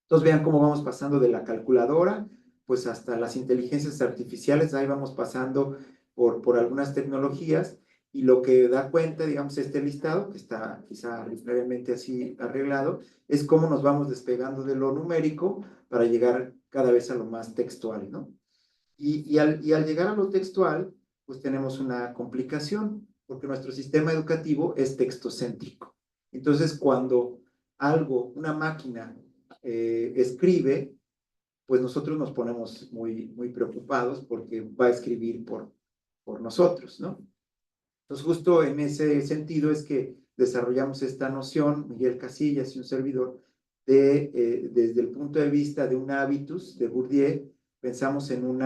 Speaker 3: Entonces vean cómo vamos pasando de la calculadora, pues hasta las inteligencias artificiales, ahí vamos pasando por algunas tecnologías, y lo que da cuenta, digamos, este listado, que está quizá arbitrariamente así arreglado, es cómo nos vamos despegando de lo numérico para llegar cada vez a lo más textual, ¿no? Y al llegar a lo textual, pues tenemos una complicación, porque nuestro sistema educativo es textocéntrico. Entonces, cuando una máquina escribe, pues nosotros nos ponemos muy preocupados porque va a escribir por nosotros, ¿no? Entonces, justo en ese sentido es que desarrollamos esta noción, Miguel Casillas y un servidor, desde el punto de vista de un habitus de Bourdieu, pensamos en un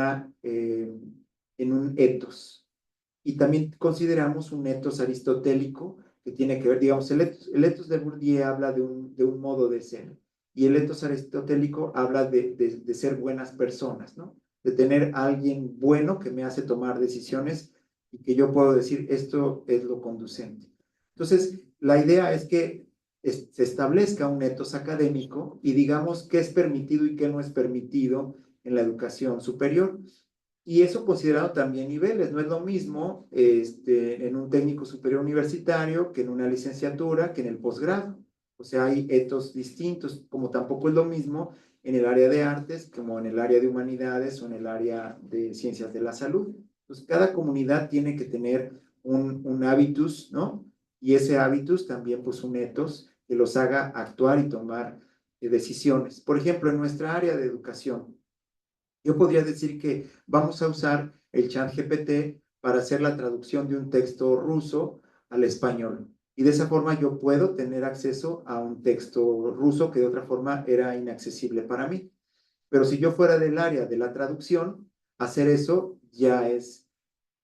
Speaker 3: ethos. Y también consideramos un ethos aristotélico que tiene que ver, digamos, el ethos de Bourdieu habla de un modo de ser, y el ethos aristotélico habla de ser buenas personas, ¿no? De tener a alguien bueno que me hace tomar decisiones y que yo puedo decir, esto es lo conducente. Entonces, la idea es que se establezca un ethos académico y digamos qué es permitido y qué no es permitido en la educación superior. Y eso considerado también niveles, no es lo mismo en un técnico superior universitario que en una licenciatura, que en el posgrado. O sea, hay ethos distintos, como tampoco es lo mismo en el área de artes como en el área de humanidades o en el área de ciencias de la salud. Entonces, cada comunidad tiene que tener un hábitus, ¿no? Y ese hábitus también, pues, un ethos que los haga actuar y tomar decisiones. Por ejemplo, en nuestra área de educación, Yo podría decir que vamos a usar el ChatGPT para hacer la traducción de un texto ruso al español. Y de esa forma yo puedo tener acceso a un texto ruso que de otra forma era inaccesible para mí. Pero si yo fuera del área de la traducción, hacer eso ya es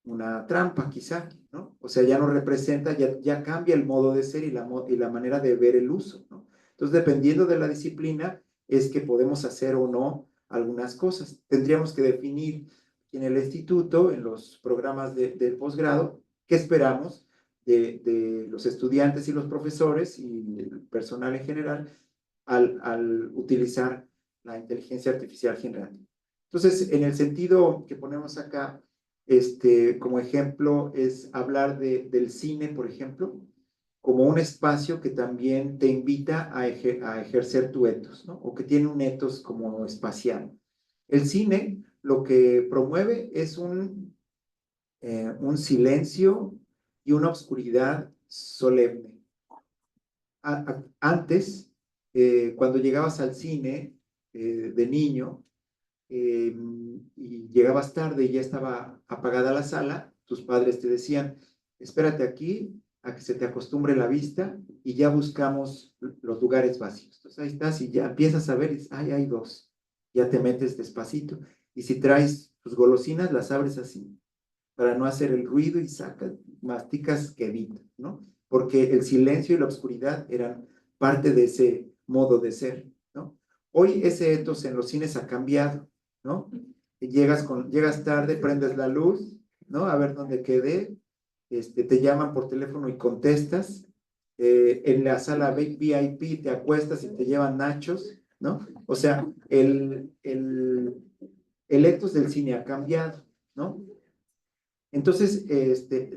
Speaker 3: una trampa quizá, ¿no? O sea, ya no representa, ya cambia el modo de ser y la manera de ver el uso, ¿no? Entonces, dependiendo de la disciplina, es que podemos hacer o no algunas cosas. Tendríamos que definir en el instituto, en los programas del posgrado, qué esperamos de los estudiantes y los profesores y el personal en general al utilizar la inteligencia artificial generativa. Entonces, en el sentido que ponemos acá, como ejemplo, es hablar del cine, por ejemplo, como un espacio que también te invita a ejercer tu etos, ¿no? O que tiene un etos como espacial. El cine lo que promueve es un silencio y una oscuridad solemne. Antes, cuando llegabas al cine de niño, y llegabas tarde y ya estaba apagada la sala, tus padres te decían, espérate aquí a que se te acostumbre la vista y ya buscamos los lugares vacíos. Entonces ahí estás y ya empiezas a ver y dices, ay, hay dos. Ya te metes despacito. Y si traes tus golosinas, las abres así, para no hacer el ruido y sacas, masticas quedito, ¿no? Porque el silencio y la oscuridad eran parte de ese modo de ser, ¿no? Hoy ese etos en los cines ha cambiado, ¿no? Llegas tarde, prendes la luz, ¿no? A ver dónde quedé, te llaman por teléfono y contestas, en la sala VIP te acuestas y te llevan nachos, ¿no? O sea, el etos del cine ha cambiado, ¿no? Entonces,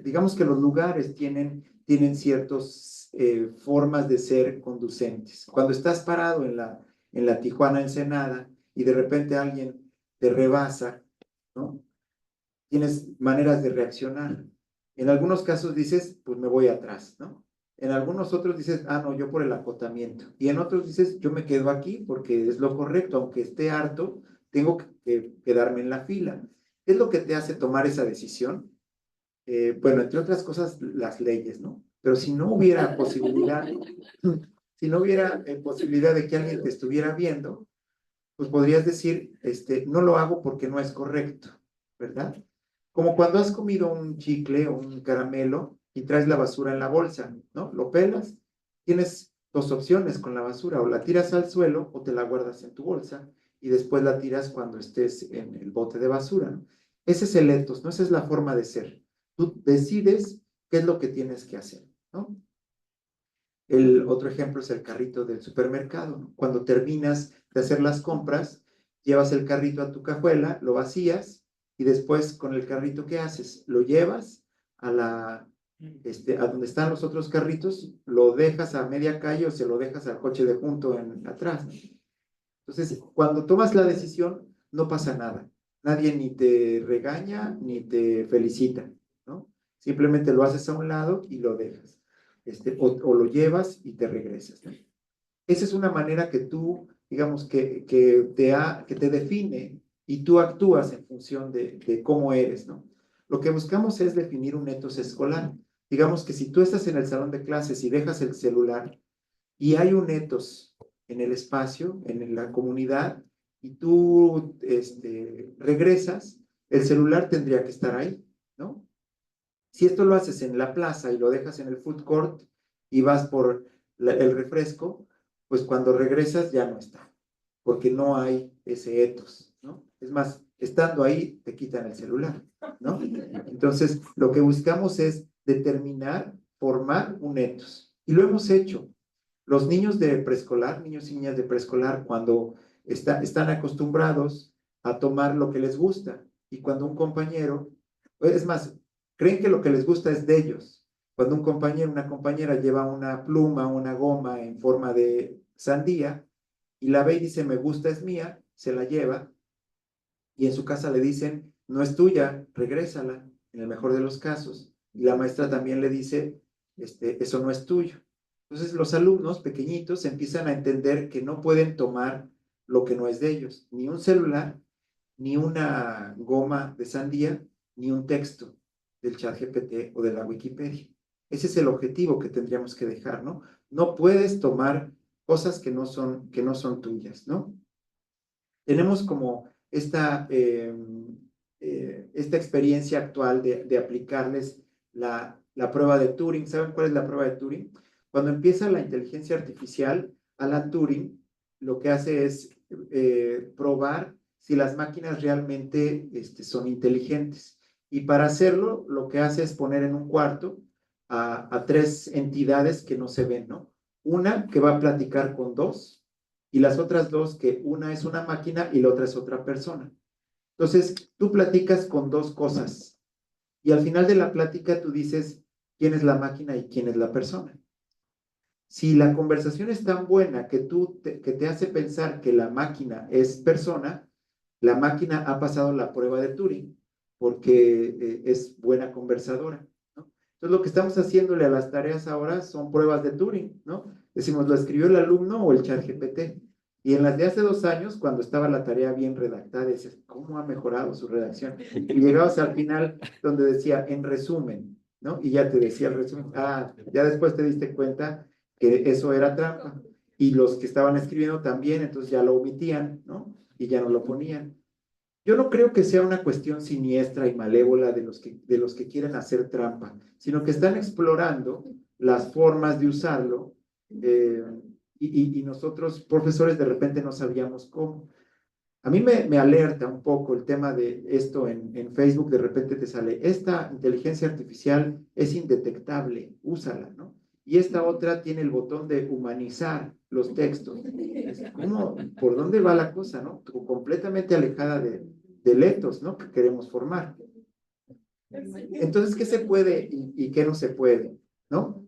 Speaker 3: digamos que los lugares tienen ciertas formas de ser conducentes. Cuando estás parado en la Tijuana Ensenada y de repente alguien te rebasa, ¿no? Tienes maneras de reaccionar. En algunos casos dices, pues me voy atrás, ¿no? En algunos otros dices, ah, no, yo por el acotamiento. Y en otros dices, yo me quedo aquí porque es lo correcto, aunque esté harto, tengo que quedarme en la fila. ¿Qué es lo que te hace tomar esa decisión? Bueno, entre otras cosas, las leyes, ¿no? Pero si no hubiera posibilidad, si no hubiera posibilidad de que alguien te estuviera viendo, pues podrías decir, no lo hago porque no es correcto, ¿verdad? Como cuando has comido un chicle o un caramelo y traes la basura en la bolsa, ¿no? Lo pelas, tienes dos opciones con la basura, o la tiras al suelo o te la guardas en tu bolsa y después la tiras cuando estés en el bote de basura, ¿no? Ese es el etos, ¿no? Esa es la forma de ser. Tú decides qué es lo que tienes que hacer, ¿no? El otro ejemplo es el carrito del supermercado, ¿no? Cuando terminas de hacer las compras, llevas el carrito a tu cajuela, lo vacías y después con el carrito, ¿qué haces? Lo llevas a donde están los otros carritos, lo dejas a media calle o se lo dejas al coche de junto atrás, ¿no? Entonces, cuando tomas la decisión, no pasa nada. Nadie ni te regaña ni te felicita, ¿no? Simplemente lo haces a un lado y lo dejas. O lo llevas y te regresas, ¿no? Esa es una manera que tú, digamos, que te define y tú actúas en función de cómo eres, ¿no? Lo que buscamos es definir un etos escolar. Digamos que si tú estás en el salón de clases y dejas el celular y hay un etos en el espacio, en la comunidad, y tú regresas, el celular tendría que estar ahí, ¿no? Si esto lo haces en la plaza y lo dejas en el food court y vas por el refresco, pues cuando regresas ya no está, porque no hay ese etos, ¿no? Es más, estando ahí te quitan el celular, ¿no? Entonces, lo que buscamos es determinar, formar un etos. Y lo hemos hecho. Los niños de preescolar, niños y niñas de preescolar, cuando están acostumbrados a tomar lo que les gusta y cuando un compañero, es más, creen que lo que les gusta es de ellos. Cuando un compañero, una compañera lleva una pluma, una goma en forma de sandía y la ve y dice, me gusta, es mía, se la lleva y en su casa le dicen, no es tuya, regrésala, en el mejor de los casos. Y la maestra también le dice, eso no es tuyo. Entonces los alumnos pequeñitos empiezan a entender que no pueden tomar lo que no es de ellos, ni un celular, ni una goma de sandía, ni un texto del ChatGPT o de la Wikipedia. Ese es el objetivo que tendríamos que dejar, ¿no? No puedes tomar cosas que no son tuyas, ¿no? Tenemos como esta experiencia actual de aplicarles la prueba de Turing. ¿Saben cuál es la prueba de Turing? Cuando empieza la inteligencia artificial, Alan Turing lo que hace es probar si las máquinas realmente son inteligentes. Y para hacerlo, lo que hace es poner en un cuarto a tres entidades que no se ven, ¿no? Una que va a platicar con dos, y las otras dos, que una es una máquina y la otra es otra persona. Entonces, tú platicas con dos cosas y al final de la plática tú dices quién es la máquina y quién es la persona. Si la conversación es tan buena que te hace pensar que la máquina es persona, la máquina ha pasado la prueba de Turing porque es buena conversadora, ¿no? Entonces, lo que estamos haciéndole a las tareas ahora son pruebas de Turing, ¿no? Decimos, ¿lo escribió el alumno o el ChatGPT? Y en las de hace 2 años, cuando estaba la tarea bien redactada, dices, ¿cómo ha mejorado su redacción? Y llegabas al final donde decía, en resumen, ¿no? Y ya te decía el resumen. Ah, ya después te diste cuenta que eso era trampa. Y los que estaban escribiendo también, entonces ya lo omitían, ¿no? Y ya no lo ponían. Yo no creo que sea una cuestión siniestra y malévola de los que quieren hacer trampa, sino que están explorando las formas de usarlo y nosotros, profesores, de repente no sabíamos cómo. A mí me alerta un poco el tema de esto en Facebook, de repente te sale, esta inteligencia artificial es indetectable, úsala, ¿no? Y esta otra tiene el botón de humanizar los textos. ¿Cómo? ¿Por dónde va la cosa, no? Completamente alejada del ethos, ¿no? Que queremos formar. Entonces, ¿qué se puede y qué no se puede, ¿no?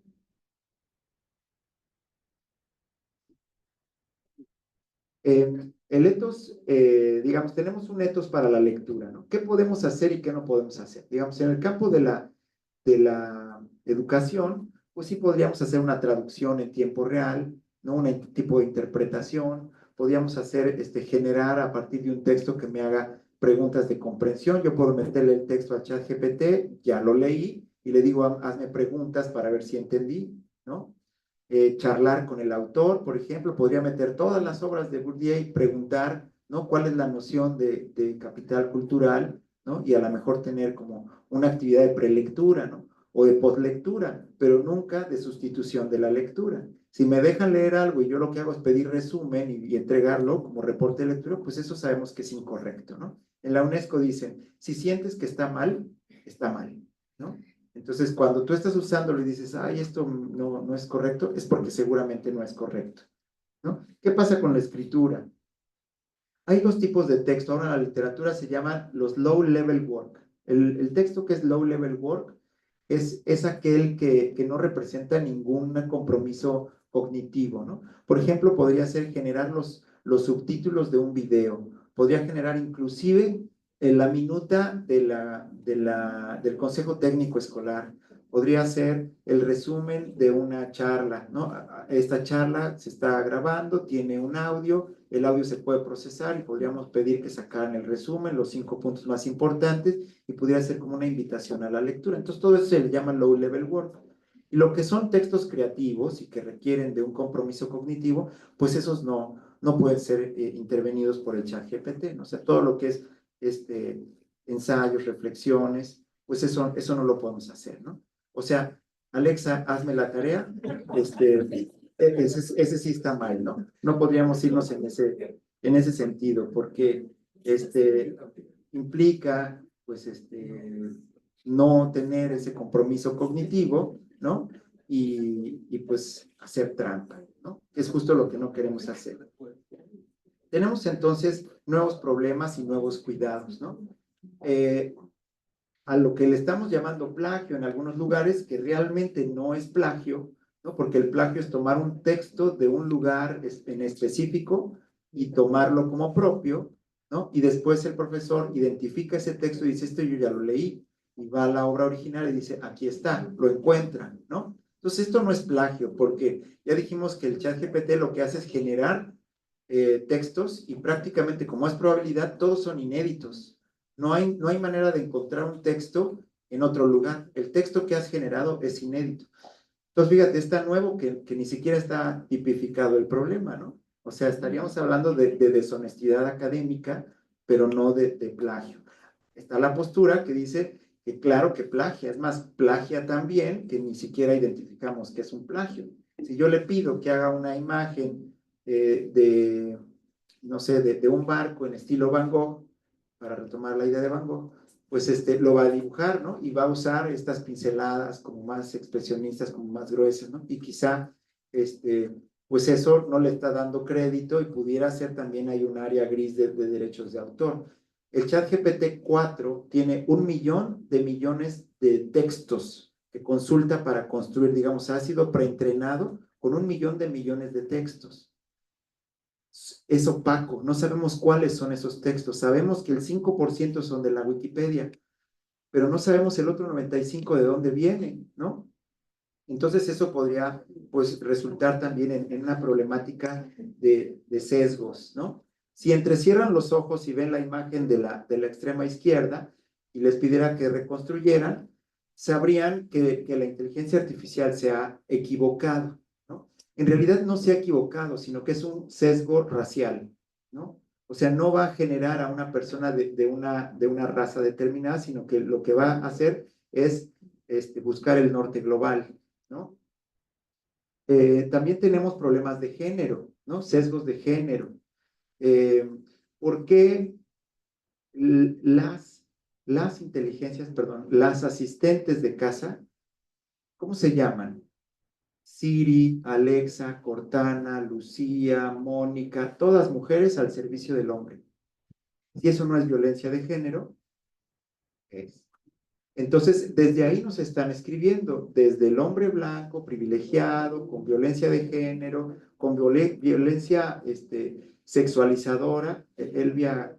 Speaker 3: El ethos, digamos, tenemos un ethos para la lectura, ¿no? ¿Qué podemos hacer y qué no podemos hacer? Digamos, en el campo de la educación, pues sí podríamos hacer una traducción en tiempo real, ¿no? Un tipo de interpretación, podríamos hacer, generar a partir de un texto que me haga preguntas de comprensión. Yo puedo meterle el texto al ChatGPT, ya lo leí, y le digo, hazme preguntas para ver si entendí, ¿no? Charlar con el autor, por ejemplo, podría meter todas las obras de Bourdieu y preguntar, ¿no? ¿Cuál es la noción de capital cultural, ¿no? Y a lo mejor tener como una actividad de prelectura, ¿no? O de postlectura, pero nunca de sustitución de la lectura. Si me dejan leer algo y yo lo que hago es pedir resumen y entregarlo como reporte de lectura, pues eso sabemos que es incorrecto, ¿no? En la UNESCO dicen, si sientes que está mal, ¿no? Entonces, cuando tú estás usándolo y dices, ay, esto no es correcto, es porque seguramente no es correcto, ¿no? ¿Qué pasa con la escritura? Hay dos tipos de texto. Ahora en la literatura se llaman los low level work. El texto que es low level work es aquel que no representa ningún compromiso cognitivo, ¿no? Por ejemplo, podría ser generar los subtítulos de un video. Podría generar inclusive la minuta del consejo técnico escolar. Podría ser el resumen de una charla, ¿no? Esta charla se está grabando, tiene un audio, el audio se puede procesar y podríamos pedir que sacaran el resumen, los 5 puntos más importantes, y pudiera ser como una invitación a la lectura. Entonces, todo eso se le llama low level work. Y lo que son textos creativos y que requieren de un compromiso cognitivo, pues esos no pueden ser intervenidos por el ChatGPT, ¿no? O sea, todo lo que es ensayos, reflexiones, pues eso no lo podemos hacer, ¿no? O sea, Alexa, hazme la tarea, ese sí está mal, ¿no? No podríamos irnos en ese sentido, porque implica, pues, no tener ese compromiso cognitivo, ¿no? Y pues hacer trampa, ¿no? Que es justo lo que no queremos hacer. Tenemos entonces nuevos problemas y nuevos cuidados, ¿no? A lo que le estamos llamando plagio en algunos lugares, que realmente no es plagio, ¿no? Porque el plagio es tomar un texto de un lugar en específico y tomarlo como propio, ¿no? Y después el profesor identifica ese texto y dice, esto yo ya lo leí, y va a la obra original y dice, aquí está, lo encuentra, ¿no? Entonces esto no es plagio, porque ya dijimos que el ChatGPT lo que hace es generar textos y prácticamente como es probabilidad, todos son inéditos. No hay manera de encontrar un texto en otro lugar. El texto que has generado es inédito. Entonces, fíjate, es tan nuevo que ni siquiera está tipificado el problema, ¿no? O sea, estaríamos hablando de deshonestidad académica, pero no de plagio. Está la postura que dice que claro que plagia, es más, plagia también, que ni siquiera identificamos que es un plagio. Si yo le pido que haga una imagen no sé, de un barco en estilo Van Gogh, para retomar la idea de Van Gogh, pues lo va a dibujar, ¿no? Y va a usar estas pinceladas como más expresionistas, como más gruesas, ¿no? Y quizá, pues eso no le está dando crédito y pudiera ser también hay un área gris de derechos de autor. El ChatGPT 4 tiene 1 millón de millones de textos que consulta para construir, digamos, ha sido preentrenado con 1 millón de millones de textos. Es opaco, no sabemos cuáles son esos textos. Sabemos que el 5% son de la Wikipedia, pero no sabemos el otro 95% de dónde vienen, ¿no? Entonces eso podría, pues, resultar también en una problemática de sesgos, ¿no? Si entrecierran los ojos y ven la imagen de la extrema izquierda y les pidiera que reconstruyeran, sabrían que la inteligencia artificial se ha equivocado, ¿no? En realidad no se ha equivocado, sino que es un sesgo racial, ¿no? O sea, no va a generar a una persona de una raza determinada, sino que lo que va a hacer es buscar el norte global, ¿no? También tenemos problemas de género, ¿no? Sesgos de género. ¿Por qué las inteligencias, perdón, las asistentes de casa, ¿cómo se llaman? Siri, Alexa, Cortana, Lucía, Mónica, todas mujeres al servicio del hombre. Si eso no es violencia de género, es. Entonces, desde ahí nos están escribiendo, desde el hombre blanco, privilegiado, con violencia de género, con violencia sexualizadora. Elvia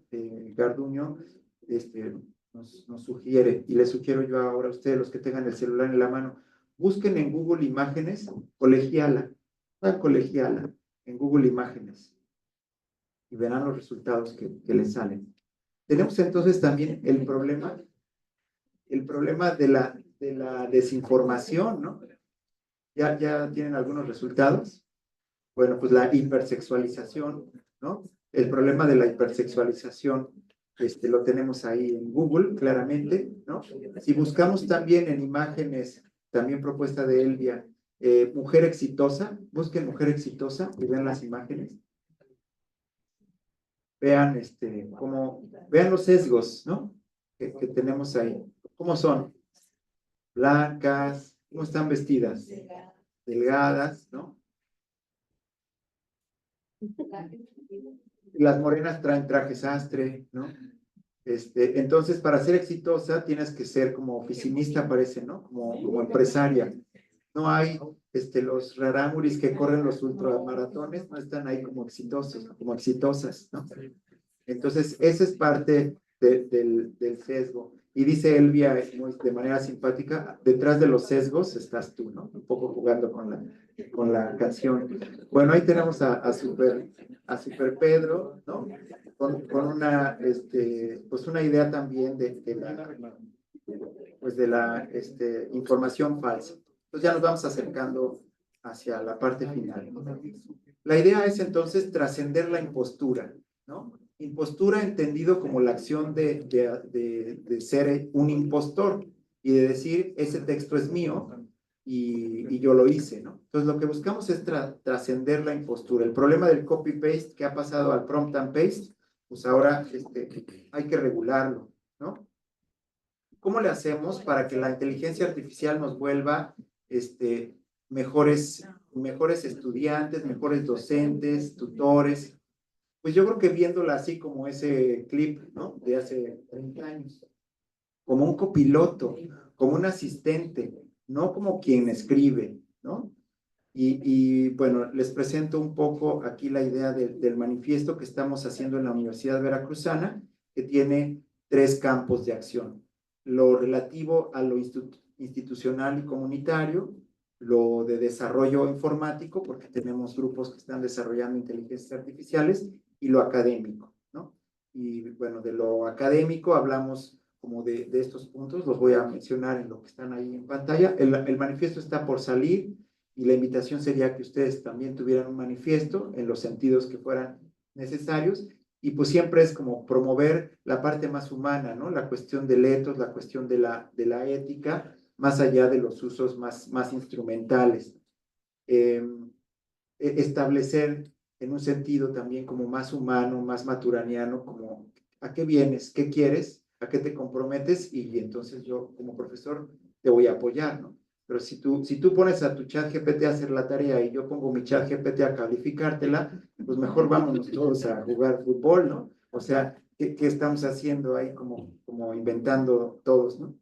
Speaker 3: Garduño nos sugiere, y les sugiero yo ahora a ustedes, los que tengan el celular en la mano, busquen en Google Imágenes colegiala, colegiala, en Google Imágenes, y verán los resultados que les salen. Tenemos entonces también el problema de la desinformación, ¿no? ¿Ya tienen algunos resultados? Bueno, pues la hipersexualización, ¿no? El problema de la hipersexualización, lo tenemos ahí en Google, claramente, ¿no? Si buscamos también en imágenes, también propuesta de Elvia, mujer exitosa, busquen mujer exitosa y vean las imágenes. Vean, vean los sesgos, ¿no? Que tenemos ahí. ¿Cómo son? Blancas, ¿cómo están vestidas? Delgadas, ¿no? Las morenas traen traje sastre, ¿no? Entonces, para ser exitosa, tienes que ser como oficinista, parece, ¿no? Como empresaria. No hay, los rarámuris que corren los ultramaratones, no están ahí como exitosos, como exitosas, ¿no? Entonces, esa es parte del sesgo. Y dice Elvia de manera simpática, detrás de los sesgos estás tú, ¿no? Un poco jugando con la canción. Bueno, ahí tenemos a Super Pedro, ¿no? Con una, pues una idea también de la información falsa. Entonces ya nos vamos acercando hacia la parte final. La idea es entonces trascender la impostura, ¿no? Impostura entendido como la acción de ser un impostor y de decir, ese texto es mío y yo lo hice, ¿no? Entonces lo que buscamos es trascender la impostura. El problema del copy-paste que ha pasado al prompt and paste, pues ahora hay que regularlo, ¿no? ¿Cómo le hacemos para que la inteligencia artificial nos vuelva mejores estudiantes, mejores docentes, tutores? Pues yo creo que viéndola así como ese clip, ¿no? De hace 30 años, como un copiloto, como un asistente, no como quien escribe, ¿no? Bueno, les presento un poco aquí la idea del manifiesto que estamos haciendo en la Universidad Veracruzana, que tiene 3 campos de acción. Lo relativo a lo institucional y comunitario, lo de desarrollo informático, porque tenemos grupos que están desarrollando inteligencias artificiales, y lo académico, ¿no? Y bueno, de lo académico hablamos como de estos puntos, los voy a mencionar en lo que están ahí en pantalla. El manifiesto está por salir y la invitación sería que ustedes también tuvieran un manifiesto en los sentidos que fueran necesarios, y pues siempre es como promover la parte más humana, ¿no? La cuestión del etos, la cuestión de la ética, más allá de los usos más instrumentales. Establecer en un sentido también como más humano, más maturaniano, como ¿a qué vienes? ¿Qué quieres? ¿A qué te comprometes? Y entonces yo como profesor te voy a apoyar, ¿no? Pero si tú pones a tu chat GPT a hacer la tarea y yo pongo mi chat GPT a calificártela, pues mejor vámonos todos a jugar fútbol, ¿no? O sea, ¿qué estamos haciendo ahí como inventando todos, ¿no?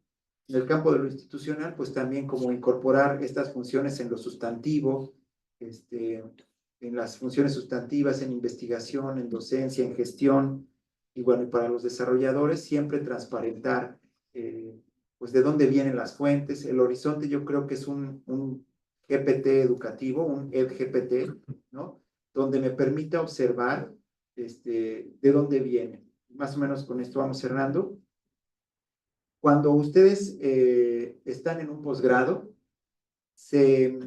Speaker 3: En el campo de lo institucional, pues también como incorporar estas funciones en lo sustantivo, en las funciones sustantivas, en investigación, en docencia, en gestión, y bueno, y para los desarrolladores siempre transparentar pues de dónde vienen las fuentes. El horizonte yo creo que es un GPT educativo, un EdGPT, ¿no? Donde me permita observar de dónde viene. Más o menos con esto vamos cerrando. Cuando ustedes están en un posgrado, se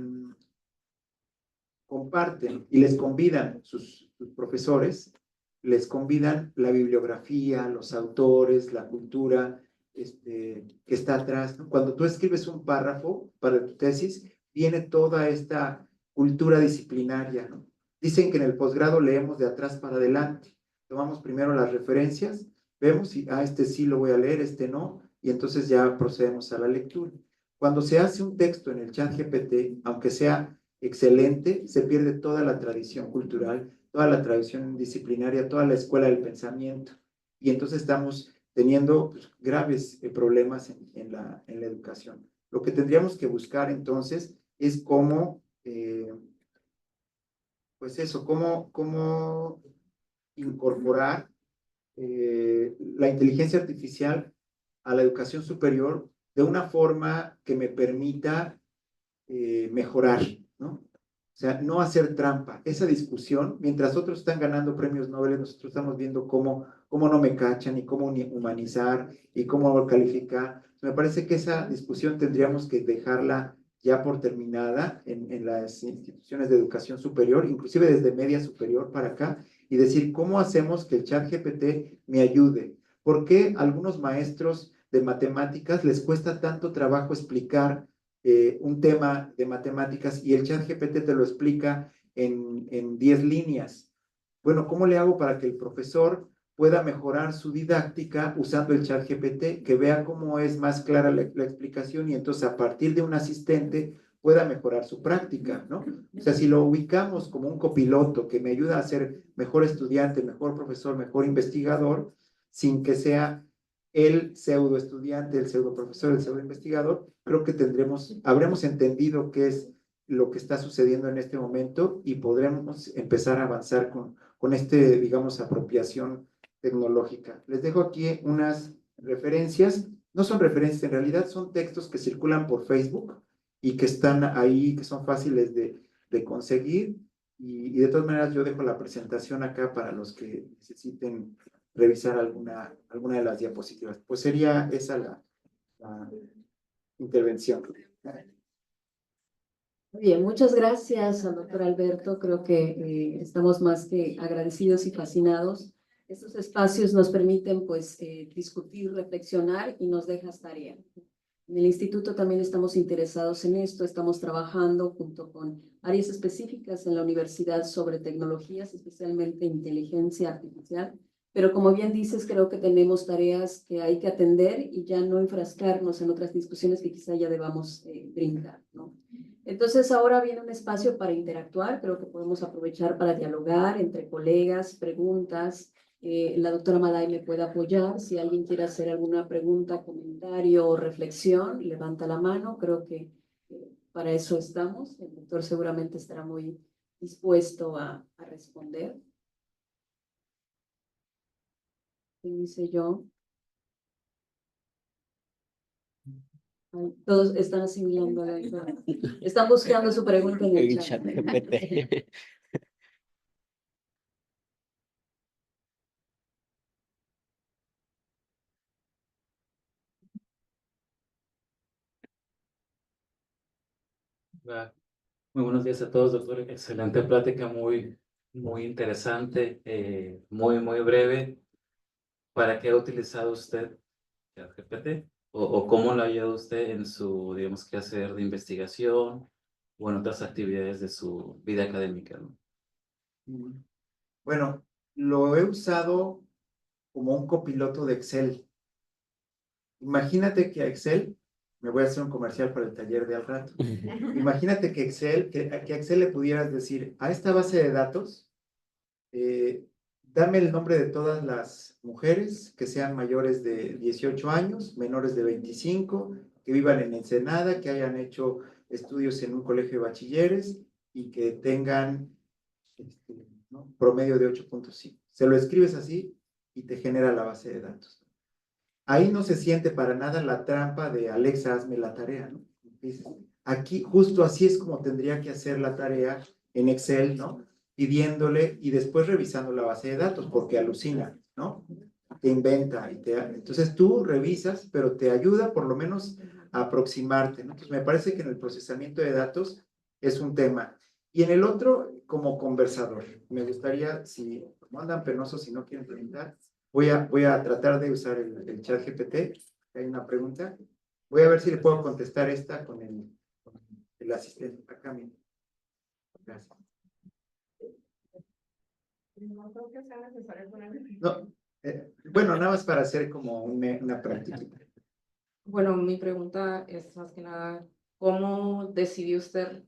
Speaker 3: comparten y les convidan sus profesores, les convidan la bibliografía, los autores, la cultura que está atrás, ¿no? Cuando tú escribes un párrafo para tu tesis, viene toda esta cultura disciplinaria, ¿no? Dicen que en el posgrado leemos de atrás para adelante. Tomamos primero las referencias, vemos si, este sí lo voy a leer, este no, y entonces ya procedemos a la lectura. Cuando se hace un texto en el chat GPT, aunque sea excelente, se pierde toda la tradición cultural, toda la tradición disciplinaria, toda la escuela del pensamiento. Y entonces estamos teniendo pues, graves problemas en la educación. Lo que tendríamos que buscar entonces es cómo, pues eso, cómo incorporar la inteligencia artificial a la educación superior de una forma que me permita mejorar, ¿no? O sea, no hacer trampa. Esa discusión, mientras otros están ganando premios Nobel, nosotros estamos viendo cómo no me cachan y cómo humanizar y cómo calificar. Me parece que esa discusión tendríamos que dejarla ya por terminada en las instituciones de educación superior, inclusive desde media superior para acá, y decir cómo hacemos que el chat GPT me ayude. ¿Por qué a algunos maestros de matemáticas les cuesta tanto trabajo explicar un tema de matemáticas y el chat GPT te lo explica en 10 líneas? Bueno, ¿cómo le hago para que el profesor pueda mejorar su didáctica usando el chat GPT, que vea cómo es más clara la explicación y entonces a partir de un asistente pueda mejorar su práctica, ¿no? O sea, si lo ubicamos como un copiloto que me ayuda a ser mejor estudiante, mejor profesor, mejor investigador, sin que sea el pseudo estudiante, el pseudo profesor, el pseudo investigador, creo que habremos entendido qué es lo que está sucediendo en este momento y podremos empezar a avanzar con digamos, apropiación tecnológica. Les dejo aquí unas referencias. No son referencias, en realidad son textos que circulan por Facebook y que están ahí, que son fáciles de conseguir. Y de todas maneras yo dejo la presentación acá para los que necesiten revisar alguna de las diapositivas. Pues sería esa la intervención.
Speaker 2: Muy bien, muchas gracias al doctor Alberto. Creo que estamos más que agradecidos y fascinados. Estos espacios nos permiten pues discutir, reflexionar y nos dejas tarea. En el instituto también estamos interesados en esto, estamos trabajando junto con áreas específicas en la universidad sobre tecnologías, especialmente inteligencia artificial, pero como bien dices, creo que tenemos tareas que hay que atender y ya no enfrascarnos en otras discusiones que quizá ya debamos brindar, ¿no? Entonces ahora viene un espacio para interactuar, creo que podemos aprovechar para dialogar entre colegas, preguntas. La doctora Maday me puede apoyar. Si alguien quiere hacer alguna pregunta, comentario o reflexión, levanta la mano. Creo que para eso estamos. El doctor seguramente estará muy dispuesto a responder. ¿Qué dice yo? Ay, todos están asimilando la están buscando su pregunta en el
Speaker 4: El
Speaker 2: chat.
Speaker 4: chat GPT.
Speaker 5: Va. Muy buenos días a todos, doctor. Excelente plática, muy interesante, muy breve. ¿Para qué ha utilizado usted ChatGPT? ¿O cómo lo ha ayudado usted en su, digamos, quehacer de investigación o en otras actividades de su vida académica, ¿no?
Speaker 3: Bueno, lo he usado como un copiloto de Excel. Imagínate que a Excel, me voy a hacer un comercial para el taller de al rato. Imagínate que a Excel le pudieras decir, a esta base de datos, dame el nombre de todas las mujeres que sean mayores de 18 años, menores de 25, que vivan en Ensenada, que hayan hecho estudios en un colegio de bachilleres y que tengan ¿no? promedio de 8.5. Se lo escribes así y te genera la base de datos. Ahí no se siente para nada la trampa de Alexa, hazme la tarea, ¿no? Aquí justo así es como tendría que hacer la tarea en Excel, ¿no? Pidiéndole y después revisando la base de datos, porque alucina, ¿no? Te inventa. Entonces tú revisas, pero te ayuda por lo menos a aproximarte, ¿no? Entonces me parece que en el procesamiento de datos es un tema. Y en el otro, como conversador, me gustaría, si no andan penosos, si no quieren preguntar, voy a tratar de usar el chat GPT. Hay una pregunta. Voy a ver si le puedo contestar esta con el asistente. Acá, mira. Gracias.
Speaker 6: No creo que sea necesario ponerle.
Speaker 3: No, bueno, nada más para hacer como una práctica.
Speaker 6: Bueno, mi pregunta es más que nada, ¿cómo decidió usted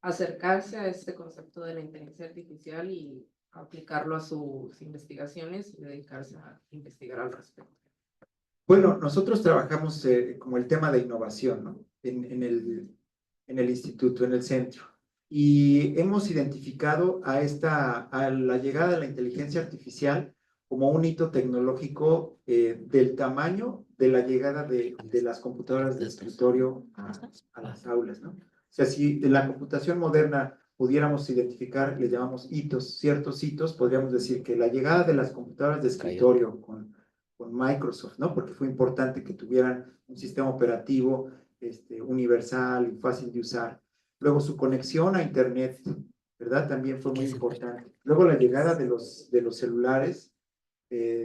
Speaker 6: acercarse a este concepto de la inteligencia artificial y aplicarlo a sus investigaciones y dedicarse a investigar al respecto?
Speaker 3: Bueno, nosotros trabajamos como el tema de innovación, ¿no? En el instituto, en el centro. Y hemos identificado a la llegada de la inteligencia artificial como un hito tecnológico del tamaño de la llegada de las computadoras de escritorio a las aulas, ¿no? O sea, si en la computación moderna pudiéramos identificar, le llamamos hitos, ciertos hitos, podríamos decir que la llegada de las computadoras de escritorio con Microsoft, ¿no? Porque fue importante que tuvieran un sistema operativo universal y fácil de usar. Luego su conexión a Internet, ¿verdad? También fue muy importante. Luego la llegada de los celulares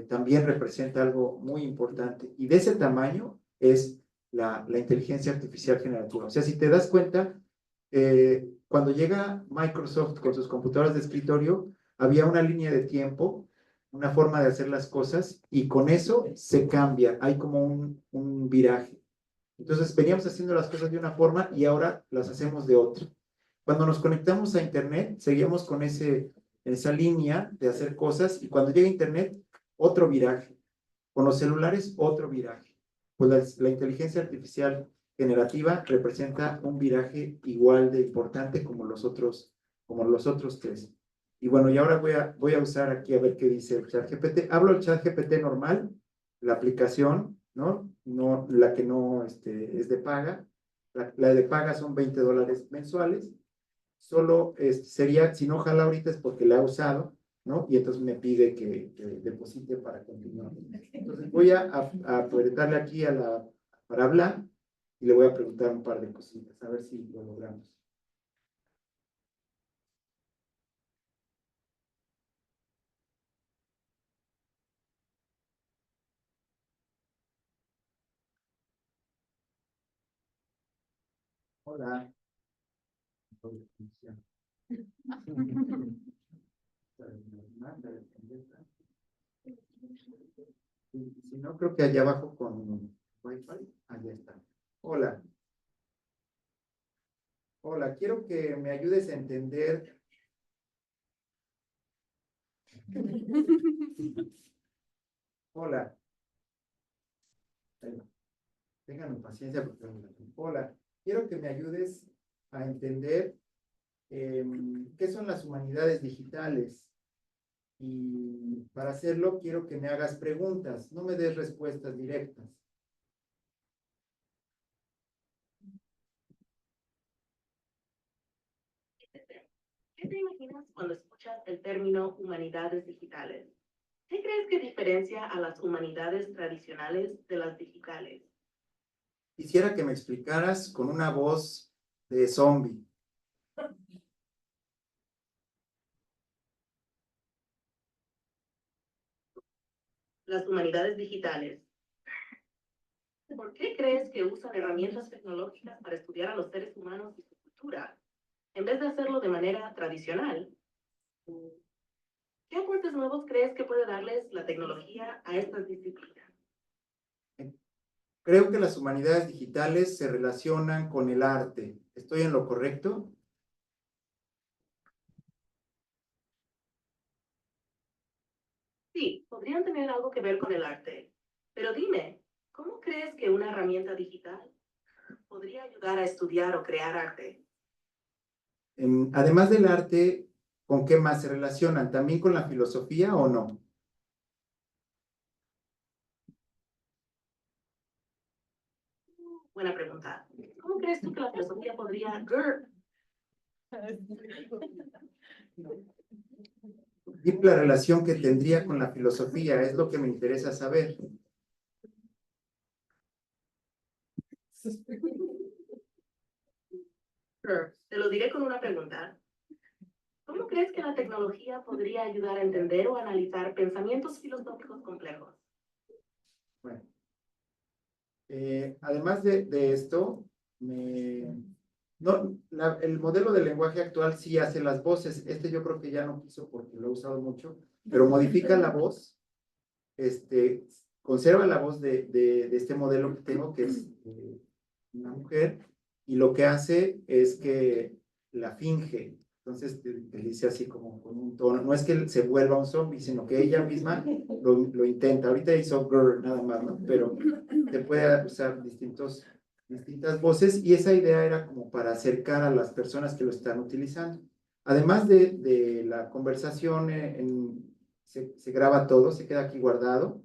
Speaker 3: también representa algo muy importante. Y de ese tamaño es la inteligencia artificial generativa. O sea, si te das cuenta, cuando llega Microsoft con sus computadoras de escritorio, había una línea de tiempo, una forma de hacer las cosas, y con eso se cambia, hay como un viraje. Entonces veníamos haciendo las cosas de una forma y ahora las hacemos de otra. Cuando nos conectamos a Internet, seguíamos con esa línea de hacer cosas, y cuando llega Internet, otro viraje. Con los celulares, otro viraje. Pues la inteligencia artificial generativa representa un viraje igual de importante como los otros tres. Y bueno, y ahora voy a usar aquí a ver qué dice el ChatGPT. Hablo el ChatGPT normal, la aplicación, ¿no? No la que no es de paga. La de paga son $20 mensuales. Solo sería, si no jala ahorita es porque la ha usado, ¿no? Y entonces me pide que deposite para continuar. Entonces voy a apretarle aquí para hablar y le voy a preguntar un par de cositas, a ver si lo logramos. Hola. Si no, creo que allá abajo con Wi-Fi, allá está. Hola. Hola, quiero que me ayudes a entender. Hola. Tengan paciencia porque hola, quiero que me ayudes a entender qué son las humanidades digitales. Y para hacerlo quiero que me hagas preguntas, no me des respuestas directas.
Speaker 4: ¿qué te imaginas cuando escuchas el término humanidades digitales? ¿Qué crees que diferencia a las humanidades tradicionales de las digitales?
Speaker 3: Quisiera que me explicaras con una voz de zombie.
Speaker 4: Las humanidades digitales. ¿Por qué crees que usan herramientas tecnológicas para estudiar a los seres humanos y su cultura, en vez de hacerlo de manera tradicional? ¿Qué aportes nuevos crees que puede darles la tecnología a estas disciplinas?
Speaker 3: Creo que las humanidades digitales se relacionan con el arte. ¿Estoy en lo correcto?
Speaker 4: Sí, podrían tener algo que ver con el arte. Pero dime, ¿cómo crees que una herramienta digital podría ayudar a estudiar o crear arte?
Speaker 3: Además del arte, ¿con qué más se relacionan? ¿También con la filosofía o no?
Speaker 4: Buena pregunta. ¿Cómo crees tú que la filosofía podría...
Speaker 3: Y la relación que tendría con la filosofía es lo que me interesa saber.
Speaker 4: Te lo diré con una pregunta. ¿Cómo crees que la tecnología podría ayudar a entender o analizar pensamientos filosóficos complejos?
Speaker 3: Bueno, además de esto, el modelo de lenguaje actual sí hace las voces. Yo creo que ya no quiso porque lo he usado mucho, pero modifica la voz, conserva la voz de este modelo que tengo, que es una mujer, y lo que hace es que la finge. Entonces te dice así como con un tono, no es que se vuelva un zombie, sino que ella misma lo intenta. Ahorita hizo girl nada más, ¿no? Pero te puede usar distintas voces, y esa idea era como para acercar a las personas que lo están utilizando. Además de la conversación, se graba todo, se queda aquí guardado.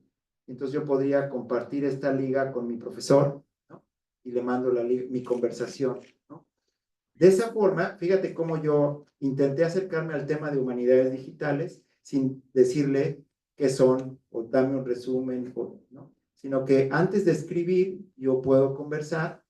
Speaker 3: Entonces yo podría compartir esta liga con mi profesor, ¿no? Y le mando mi conversación, ¿no? De esa forma, fíjate cómo yo intenté acercarme al tema de humanidades digitales sin decirle qué son, o dame un resumen, ¿no? Sino que antes de escribir yo puedo conversar,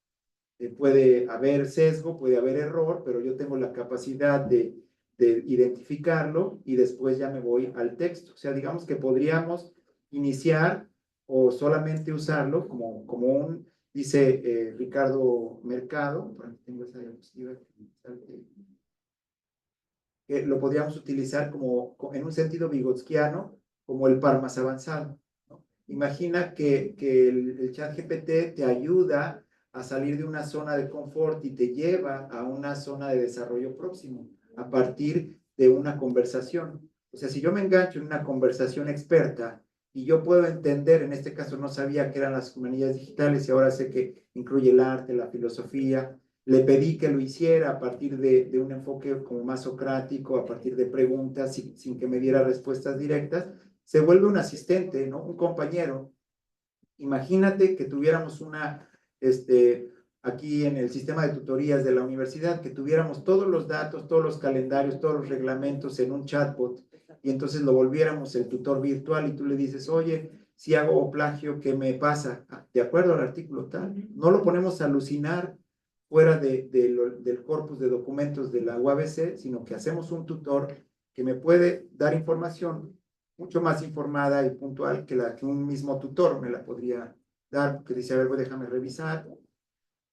Speaker 3: puede haber sesgo, puede haber error, pero yo tengo la capacidad de identificarlo y después ya me voy al texto. O sea, digamos que podríamos iniciar o solamente usarlo como un, dice Ricardo Mercado, por aquí tengo esa diapositiva, que lo podríamos utilizar en un sentido vigotskiano, como el par más avanzado, ¿no? Imagina que el chat GPT te ayuda a salir de una zona de confort y te lleva a una zona de desarrollo próximo a partir de una conversación. O sea, si yo me engancho en una conversación experta y yo puedo entender, en este caso no sabía que eran las humanidades digitales y ahora sé que incluye el arte, la filosofía, le pedí que lo hiciera a partir de un enfoque como más socrático, a partir de preguntas, sin que me diera respuestas directas, se vuelve un asistente, ¿no? Un compañero. Imagínate que tuviéramos aquí en el sistema de tutorías de la universidad, que tuviéramos todos los datos, todos los calendarios, todos los reglamentos en un chatbot, y entonces lo volviéramos el tutor virtual y tú le dices, oye, si hago plagio, ¿qué me pasa? De acuerdo al artículo tal. No lo ponemos a alucinar fuera del corpus de documentos de la UABC, sino que hacemos un tutor que me puede dar información mucho más informada y puntual que la que un mismo tutor me la podría dar, porque dice, a ver, déjame revisar.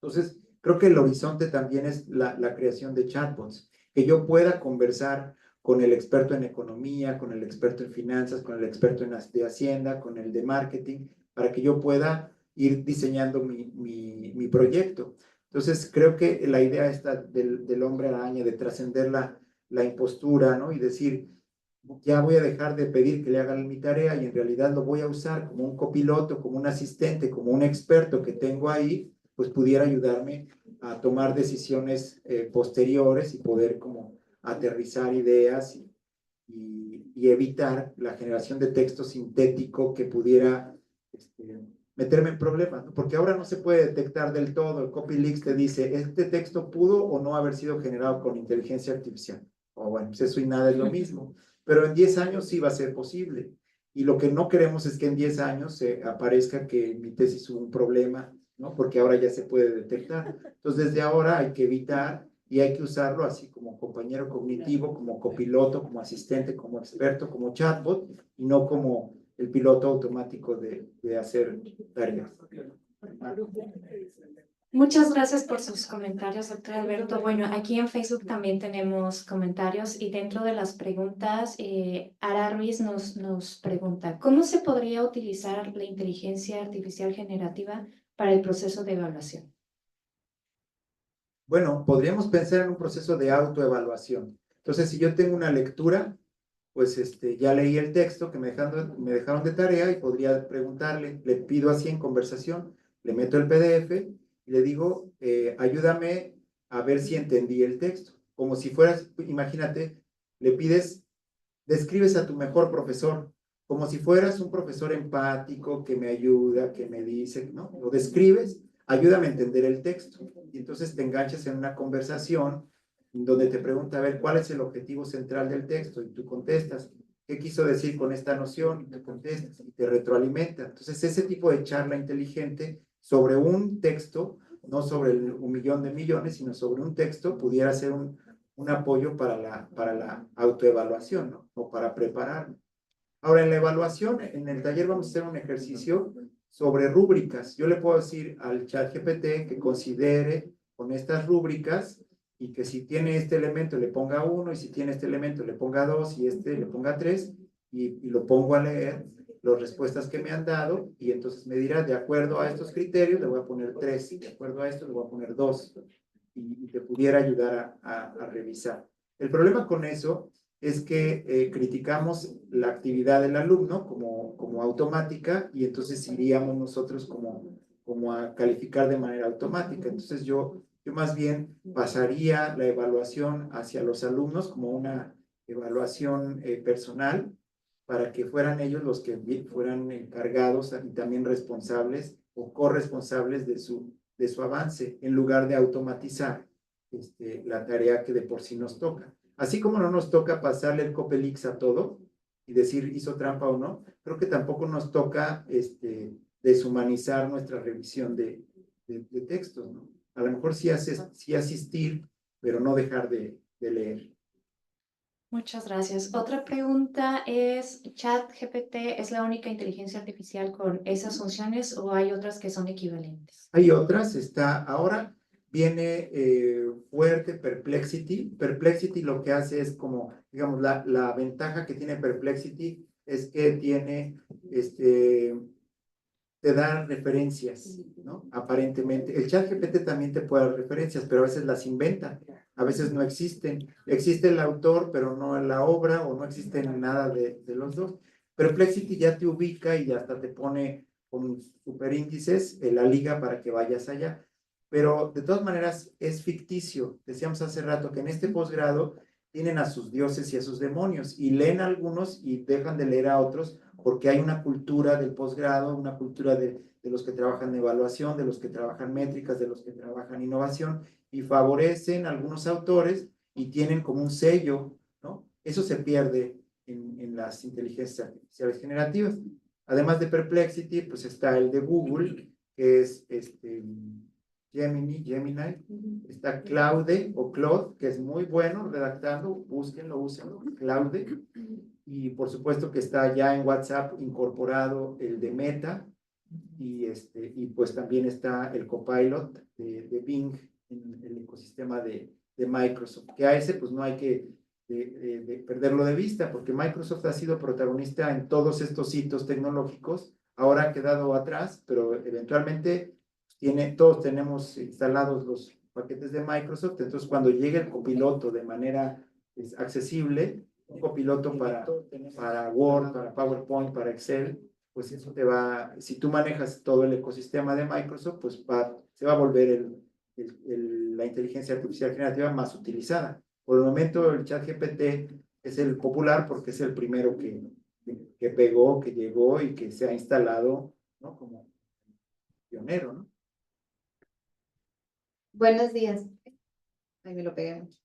Speaker 3: Entonces, creo que el horizonte también es la creación de chatbots, que yo pueda conversar con el experto en economía, con el experto en finanzas, con el experto de Hacienda, con el de marketing, para que yo pueda ir diseñando mi proyecto. Entonces, creo que la idea esta del hombre araña, de trascender la impostura, ¿no? Y decir, ya voy a dejar de pedir que le hagan mi tarea y en realidad lo voy a usar como un copiloto, como un asistente, como un experto que tengo ahí, pues pudiera ayudarme a tomar decisiones posteriores y poder como aterrizar ideas y evitar la generación de texto sintético que pudiera meterme en problemas, ¿no? Porque ahora no se puede detectar del todo. El CopyLeaks te dice, este texto pudo o no haber sido generado con inteligencia artificial. o bueno, pues eso y nada es lo mismo, pero en 10 años sí va a ser posible. Y lo que no queremos es que en 10 años se aparezca que mi tesis hubo un problema, ¿no? Porque ahora ya se puede detectar. Entonces, desde ahora hay que evitar y hay que usarlo así como compañero cognitivo, como copiloto, como asistente, como experto, como chatbot, y no como el piloto automático de hacer tareas.
Speaker 7: Muchas gracias por sus comentarios, doctor Alberto. Bueno, aquí en Facebook también tenemos comentarios y dentro de las preguntas, Ara Ruiz nos pregunta, ¿cómo se podría utilizar la inteligencia artificial generativa para el proceso de evaluación?
Speaker 3: Bueno, podríamos pensar en un proceso de autoevaluación. Entonces, si yo tengo una lectura, pues ya leí el texto que me dejaron de tarea y podría preguntarle, le pido así en conversación, le meto el PDF y le digo, ayúdame a ver si entendí el texto. Como si fueras, imagínate, le pides, describes a tu mejor profesor, como si fueras un profesor empático que me ayuda, que me dice, ¿no? Lo describes, ayúdame a entender el texto. Y entonces te enganchas en una conversación donde te pregunta, a ver, ¿cuál es el objetivo central del texto? Y tú contestas, ¿qué quiso decir con esta noción? Y tú contestas y te retroalimenta. Entonces, ese tipo de charla inteligente sobre un texto, no sobre un millón de millones, sino sobre un texto, pudiera ser un apoyo para la autoevaluación, ¿no? O para prepararlo. Ahora, en la evaluación, en el taller vamos a hacer un ejercicio sobre rúbricas. Yo le puedo decir al ChatGPT que considere con estas rúbricas y que si tiene este elemento le ponga 1 y si tiene este elemento le ponga 2 y este le ponga 3 y lo pongo a leer las respuestas que me han dado y entonces me dirá, de acuerdo a estos criterios le voy a poner 3, de acuerdo a esto le voy a poner 2 y te pudiera ayudar a revisar. El problema con eso es que criticamos la actividad del alumno como automática y entonces iríamos nosotros como a calificar de manera automática. Entonces yo más bien pasaría la evaluación hacia los alumnos como una evaluación personal para que fueran ellos los que fueran encargados y también responsables o corresponsables de su avance, en lugar de automatizar la tarea que de por sí nos toca. Así como no nos toca pasarle el Copelix a todo y decir hizo trampa o no, creo que tampoco nos toca deshumanizar nuestra revisión de textos, ¿no? A lo mejor sí asistir, pero no dejar de leer.
Speaker 7: Muchas gracias. Otra pregunta es, ¿ChatGPT es la única inteligencia artificial con esas funciones o hay otras que son equivalentes?
Speaker 3: Hay otras, ahora viene fuerte Perplexity. Perplexity lo que hace es como, digamos, la ventaja que tiene Perplexity es que tiene, te da referencias, ¿no? Aparentemente. El ChatGPT también te puede dar referencias, pero a veces las inventa, a veces no existen. Existe el autor, pero no la obra, o no existe nada de los dos. Perplexity ya te ubica y hasta te pone con superíndices la liga para que vayas allá. Pero de todas maneras es ficticio. Decíamos hace rato que en este posgrado tienen a sus dioses y a sus demonios y leen a algunos y dejan de leer a otros porque hay una cultura del posgrado, una cultura de los que trabajan en evaluación, de los que trabajan métricas, de los que trabajan innovación y favorecen a algunos autores y tienen como un sello, ¿no? Eso se pierde en las inteligencias artificiales generativas. Además de Perplexity, pues está el de Google, que es Gemini, está Claude o Claude, que es muy bueno redactando, búsquenlo, úsenlo, Claude, y por supuesto que está ya en WhatsApp incorporado el de Meta, y pues también está el Copilot de Bing en el ecosistema de Microsoft, que a ese pues no hay que de perderlo de vista, porque Microsoft ha sido protagonista en todos estos hitos tecnológicos, ahora ha quedado atrás, pero eventualmente todos tenemos instalados los paquetes de Microsoft, entonces cuando llegue el copiloto de manera accesible, un copiloto para Word, para PowerPoint, para Excel, pues eso te va, si tú manejas todo el ecosistema de Microsoft, pues se va a volver la inteligencia artificial generativa más utilizada. Por el momento el ChatGPT es el popular porque es el primero que pegó, que llegó y que se ha instalado, ¿no? Como pionero, ¿no?
Speaker 8: Buenos días. Ahí me lo pegué mucho.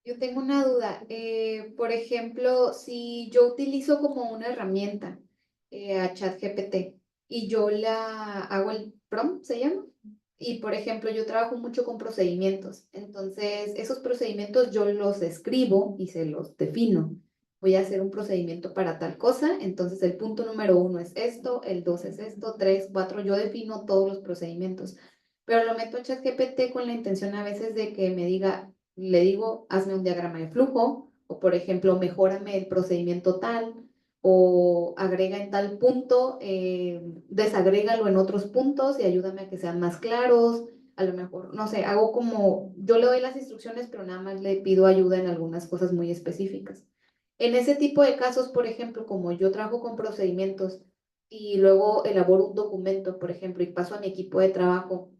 Speaker 8: Yo tengo una duda. Por ejemplo, si yo utilizo como una herramienta a ChatGPT y yo la hago el prompt, ¿se llama? Y por ejemplo, yo trabajo mucho con procedimientos. Entonces, esos procedimientos yo los escribo y se los defino. Voy a hacer un procedimiento para tal cosa. Entonces, el punto número 1 es esto, el 2 es esto, 3, 4. Yo defino todos los procedimientos. Pero lo meto a ChatGPT con la intención a veces de que me diga, le digo, hazme un diagrama de flujo, o por ejemplo, mejórame el procedimiento tal, o agrega en tal punto, desagrégalo en otros puntos y ayúdame a que sean más claros. A lo mejor, no sé, hago como, yo le doy las instrucciones, pero nada más le pido ayuda en algunas cosas muy específicas. En ese tipo de casos, por ejemplo, como yo trabajo con procedimientos y luego elaboro un documento, por ejemplo, y paso a mi equipo de trabajo,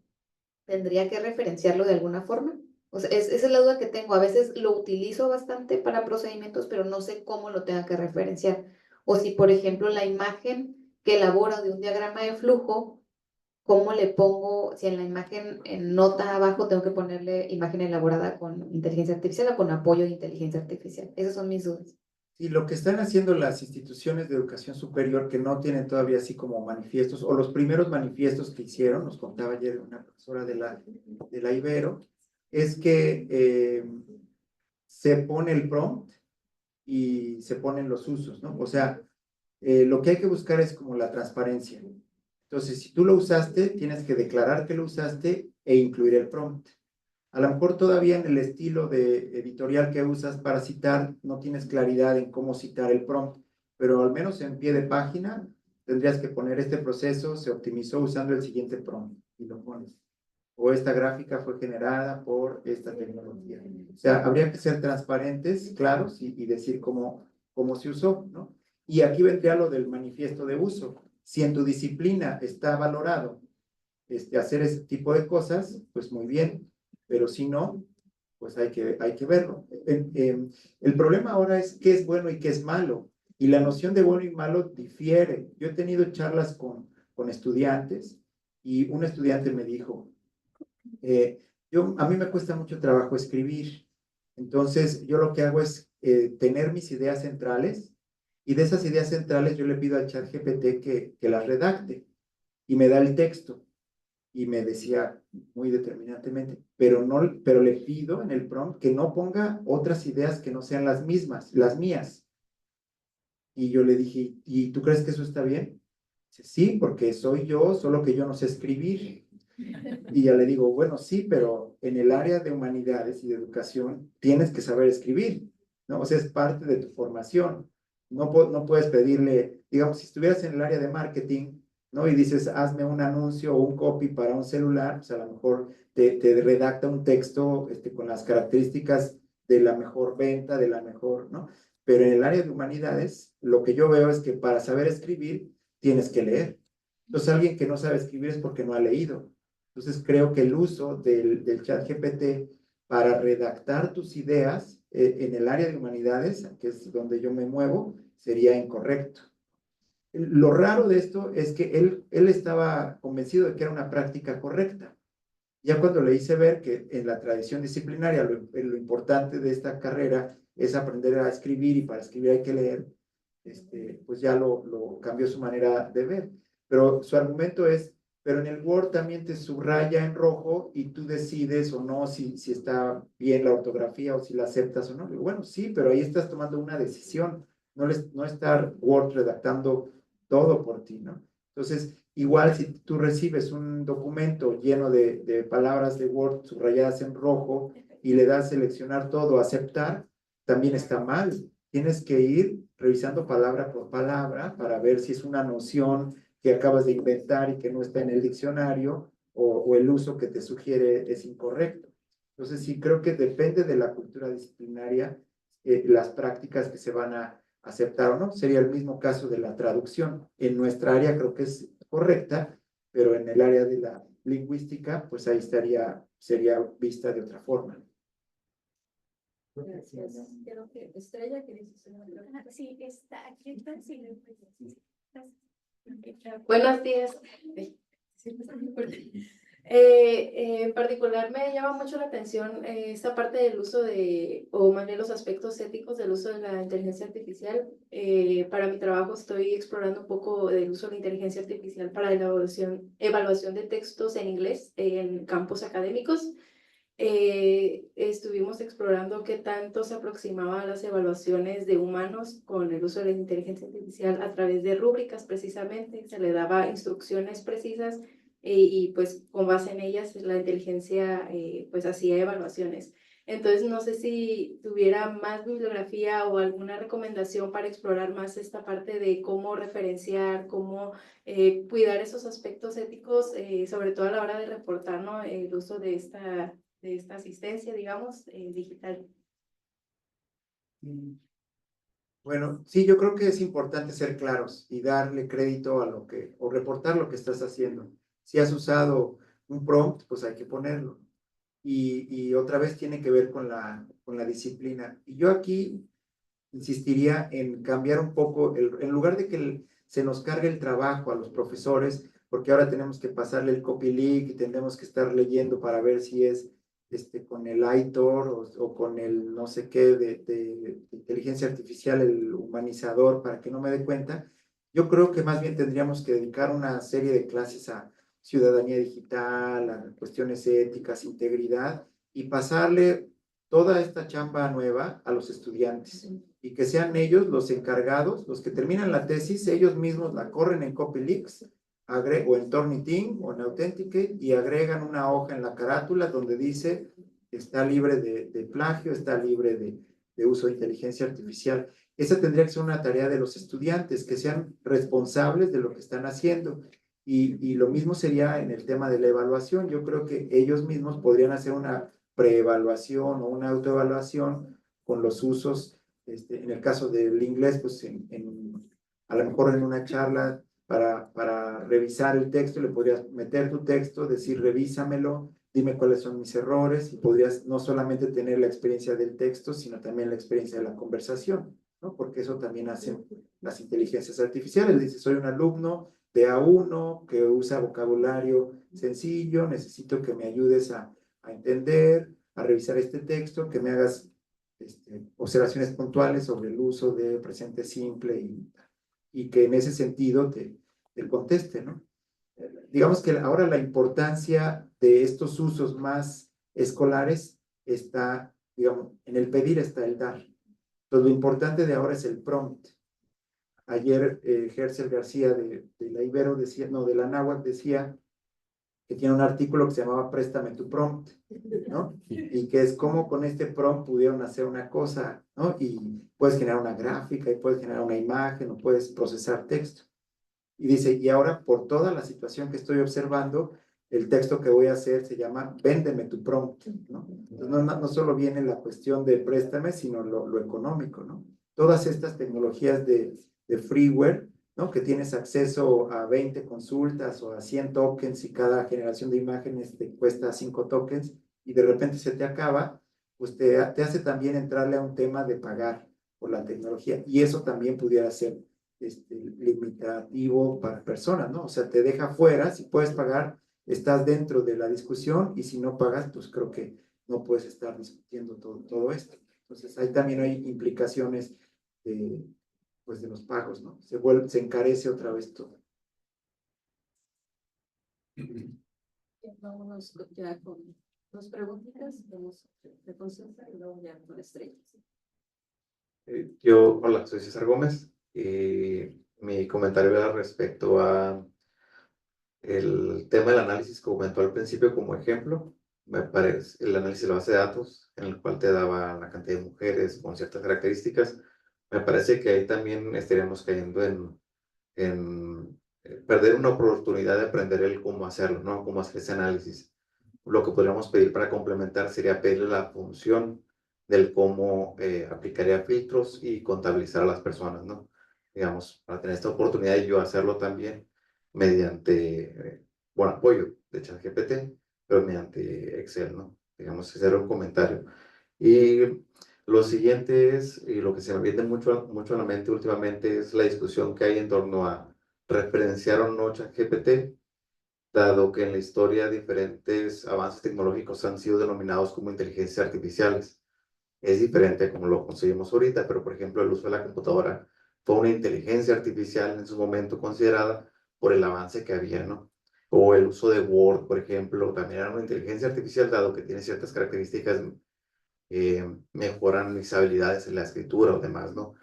Speaker 8: ¿tendría que referenciarlo de alguna forma? O sea, esa es la duda que tengo. A veces lo utilizo bastante para procedimientos, pero no sé cómo lo tenga que referenciar. O si, por ejemplo, la imagen que elaboro de un diagrama de flujo, ¿cómo le pongo? Si en la imagen, en nota abajo, tengo que ponerle imagen elaborada con inteligencia artificial o con apoyo de inteligencia artificial. Esas son mis dudas.
Speaker 3: Y lo que están haciendo las instituciones de educación superior que no tienen todavía así como manifiestos, o los primeros manifiestos que hicieron, nos contaba ayer una profesora de la Ibero, es que se pone el prompt y se ponen los usos, ¿no? O sea, lo que hay que buscar es como la transparencia. Entonces, si tú lo usaste, tienes que declarar que lo usaste e incluir el prompt. A lo mejor todavía en el estilo de editorial que usas para citar, no tienes claridad en cómo citar el prompt, pero al menos en pie de página tendrías que poner este proceso, se optimizó usando el siguiente prompt y lo pones. O esta gráfica fue generada por esta tecnología. O sea, habría que ser transparentes, claros y decir cómo se usó, ¿no? Y aquí vendría lo del manifiesto de uso. Si en tu disciplina está valorado hacer ese tipo de cosas, pues muy bien, pero si no, pues hay que verlo. El problema ahora es qué es bueno y qué es malo, y la noción de bueno y malo difiere. Yo he tenido charlas con estudiantes y un estudiante me dijo, a mí me cuesta mucho trabajo escribir, entonces yo lo que hago es tener mis ideas centrales, y de esas ideas centrales yo le pido al ChatGPT que las redacte y me da el texto. Y me decía muy determinantemente, pero le pido en el prompt que no ponga otras ideas que no sean las mismas, las mías. Y yo le dije, ¿y tú crees que eso está bien? Dice, sí, porque soy yo, solo que yo no sé escribir. Y ya le digo, bueno, sí, pero en el área de humanidades y de educación tienes que saber escribir, ¿no? O sea, es parte de tu formación. No puedes pedirle, digamos, si estuvieras en el área de marketing, ¿no? Y dices, hazme un anuncio o un copy para un celular, pues a lo mejor te redacta un texto con las características de la mejor venta, de la mejor, ¿no? Pero en el área de humanidades, lo que yo veo es que para saber escribir, tienes que leer. Entonces, alguien que no sabe escribir es porque no ha leído. Entonces, creo que el uso del chat GPT para redactar tus ideas en el área de humanidades, que es donde yo me muevo, sería incorrecto. Lo raro de esto es que él estaba convencido de que era una práctica correcta. Ya cuando le hice ver que en la tradición disciplinaria lo importante de esta carrera es aprender a escribir, y para escribir hay que leer, pues ya lo cambió su manera de ver. Pero su argumento es, pero en el Word también te subraya en rojo y tú decides o no si está bien la ortografía o si la aceptas o no. Digo, bueno, sí, pero ahí estás tomando una decisión, no estar Word redactando todo por ti, ¿no? Entonces, igual si tú recibes un documento lleno de palabras de Word subrayadas en rojo y le das seleccionar todo, aceptar, también está mal. Tienes que ir revisando palabra por palabra para ver si es una noción que acabas de inventar y que no está en el diccionario, o el uso que te sugiere es incorrecto. Entonces, sí, creo que depende de la cultura disciplinaria las prácticas que se van a aceptar o no. Sería el mismo caso de la traducción. En nuestra área creo que es correcta, pero en el área de la lingüística, pues ahí sería vista de otra forma.
Speaker 2: Gracias. Creo que Estrella, ¿qué dices?
Speaker 7: Sí, está aquí.
Speaker 9: Buenos días. En particular me llama mucho la atención esta parte del uso o más bien los aspectos éticos del uso de la inteligencia artificial. Para mi trabajo estoy explorando un poco del uso de la inteligencia artificial para la evaluación de textos en inglés en campos académicos. Estuvimos explorando qué tanto se aproximaba a las evaluaciones de humanos con el uso de la inteligencia artificial a través de rúbricas precisamente. Se le daba instrucciones precisas y pues con base en ellas la inteligencia pues hacía evaluaciones. Entonces no sé si tuviera más bibliografía o alguna recomendación para explorar más esta parte de cómo referenciar, cómo cuidar esos aspectos éticos, sobre todo a la hora de reportar, ¿no? El uso de esta asistencia, digamos, digital.
Speaker 3: Bueno, sí, yo creo que es importante ser claros y darle crédito a lo que, o reportar lo que estás haciendo. Si has usado un prompt, pues hay que ponerlo. Y otra vez tiene que ver con la disciplina. Y yo aquí insistiría en cambiar un poco, en lugar de que se nos cargue el trabajo a los profesores, porque ahora tenemos que pasarle el copy leak y tenemos que estar leyendo para ver si es con el ITOR o con el no sé qué de inteligencia artificial, el humanizador, para que no me dé cuenta. Yo creo que más bien tendríamos que dedicar una serie de clases a ciudadanía digital, a cuestiones éticas, integridad, y pasarle toda esta chamba nueva a los estudiantes y que sean ellos los encargados, los que terminan la tesis, ellos mismos la corren en CopyLeaks o en Turnitin o en Authenticate y agregan una hoja en la carátula donde dice está libre de plagio, está libre de uso de inteligencia artificial. Esa tendría que ser una tarea de los estudiantes, que sean responsables de lo que están haciendo. Y lo mismo sería en el tema de la evaluación. Yo creo que ellos mismos podrían hacer una preevaluación o una autoevaluación con los usos, en el caso del inglés, pues a lo mejor en una charla para revisar el texto, le podrías meter tu texto, decir revísamelo, dime cuáles son mis errores, y podrías no solamente tener la experiencia del texto, sino también la experiencia de la conversación, ¿no? Porque eso también hacen las inteligencias artificiales. Dice, soy un alumno de A1 que usa vocabulario sencillo, necesito que me ayudes a entender, a revisar este texto, que me hagas observaciones puntuales sobre el uso de presente simple y que en ese sentido te conteste, ¿no? Digamos que ahora la importancia de estos usos más escolares está, digamos, en el pedir está el dar. Entonces, lo importante de ahora es el prompt. Ayer Gersel García de la Ibero decía, no, de la Náhuatl decía que tiene un artículo que se llamaba Préstame tu prompt, ¿no? Y que es cómo con este prompt pudieron hacer una cosa, ¿no? Y puedes generar una gráfica, y puedes generar una imagen, o puedes procesar texto. Y dice, y ahora por toda la situación que estoy observando, el texto que voy a hacer se llama Véndeme tu prompt, ¿no? Entonces, no solo viene la cuestión de préstame, sino lo económico, ¿no? Todas estas tecnologías de freeware, ¿no? Que tienes acceso a 20 consultas o a 100 tokens y cada generación de imágenes te cuesta 5 tokens y de repente se te acaba, pues te hace también entrarle a un tema de pagar por la tecnología y eso también pudiera ser limitativo para personas, ¿no? O sea, te deja fuera, si puedes pagar, estás dentro de la discusión y si no pagas, pues creo que no puedes estar discutiendo todo esto. Entonces, ahí también hay implicaciones pues de los pagos, ¿no? Se encarece otra vez todo.
Speaker 2: Vámonos ya con dos preguntitas, vamos de consulta y luego ya con estrellas.
Speaker 10: Hola, soy César Gómez y mi comentario era respecto a el tema del análisis que comentó al principio como ejemplo. Me parece el análisis de la base de datos en el cual te daba la cantidad de mujeres con ciertas características. Me parece que ahí también estaríamos cayendo en perder una oportunidad de aprender el cómo hacerlo, ¿no? Cómo hacer ese análisis. Lo que podríamos pedir para complementar sería pedirle la función del cómo aplicaría filtros y contabilizar a las personas, ¿no? Digamos, para tener esta oportunidad de yo hacerlo también mediante, bueno, apoyo de ChatGPT, pero mediante Excel, ¿no? Digamos, hacer un comentario. Y lo siguiente es, y lo que se me viene mucho a la mente últimamente, es la discusión que hay en torno a referenciar o no ChatGPT dado que en la historia diferentes avances tecnológicos han sido denominados como inteligencias artificiales. Es diferente a como lo conseguimos ahorita, pero por ejemplo el uso de la computadora fue una inteligencia artificial en su momento considerada por el avance que había, ¿no? O el uso de Word, por ejemplo, también era una inteligencia artificial, dado que tiene ciertas características, mejoran mis habilidades en la escritura o demás, ¿no?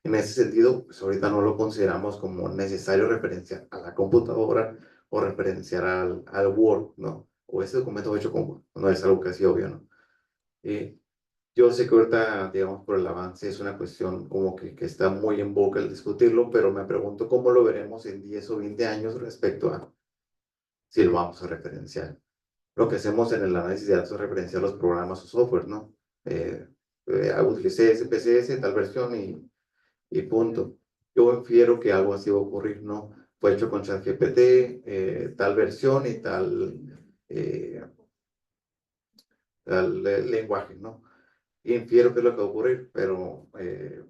Speaker 10: En ese sentido, pues ahorita no lo consideramos como necesario referenciar a la computadora o referenciar al Word, ¿no? O ese documento hecho con Word, no es algo casi obvio, ¿no? Yo sé que ahorita, digamos, por el avance es una cuestión como que está muy en boca el discutirlo, pero me pregunto cómo lo veremos en 10 o 20 años respecto a si lo vamos a referenciar. Lo que hacemos en el análisis de datos es referenciar los programas o software, ¿no? Utilicé SPSS, tal versión y punto. Yo infiero que algo así va a ocurrir, ¿no? Fue hecho con ChatGPT, tal versión y tal lenguaje, ¿no? Infiero que es lo que va a ocurrir, pero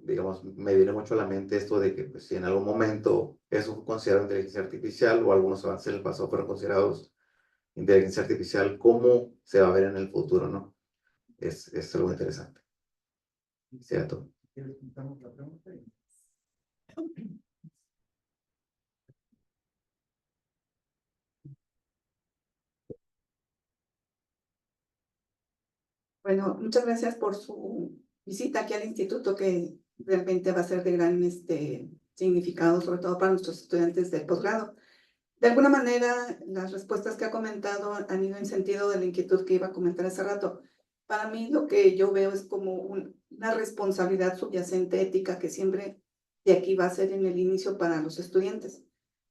Speaker 10: digamos, me viene mucho a la mente esto de que pues, si en algún momento eso fue considerado inteligencia artificial o algunos avances en el pasado fueron considerados inteligencia artificial, ¿cómo se va a ver en el futuro, no? Es algo interesante. Sea todo.
Speaker 11: Bueno, muchas gracias por su visita aquí al instituto, que realmente va a ser de gran significado, sobre todo para nuestros estudiantes de posgrado. De alguna manera, las respuestas que ha comentado han ido en sentido de la inquietud que iba a comentar hace rato. Para mí, lo que yo veo es como una responsabilidad subyacente ética que siempre de aquí va a ser en el inicio para los estudiantes,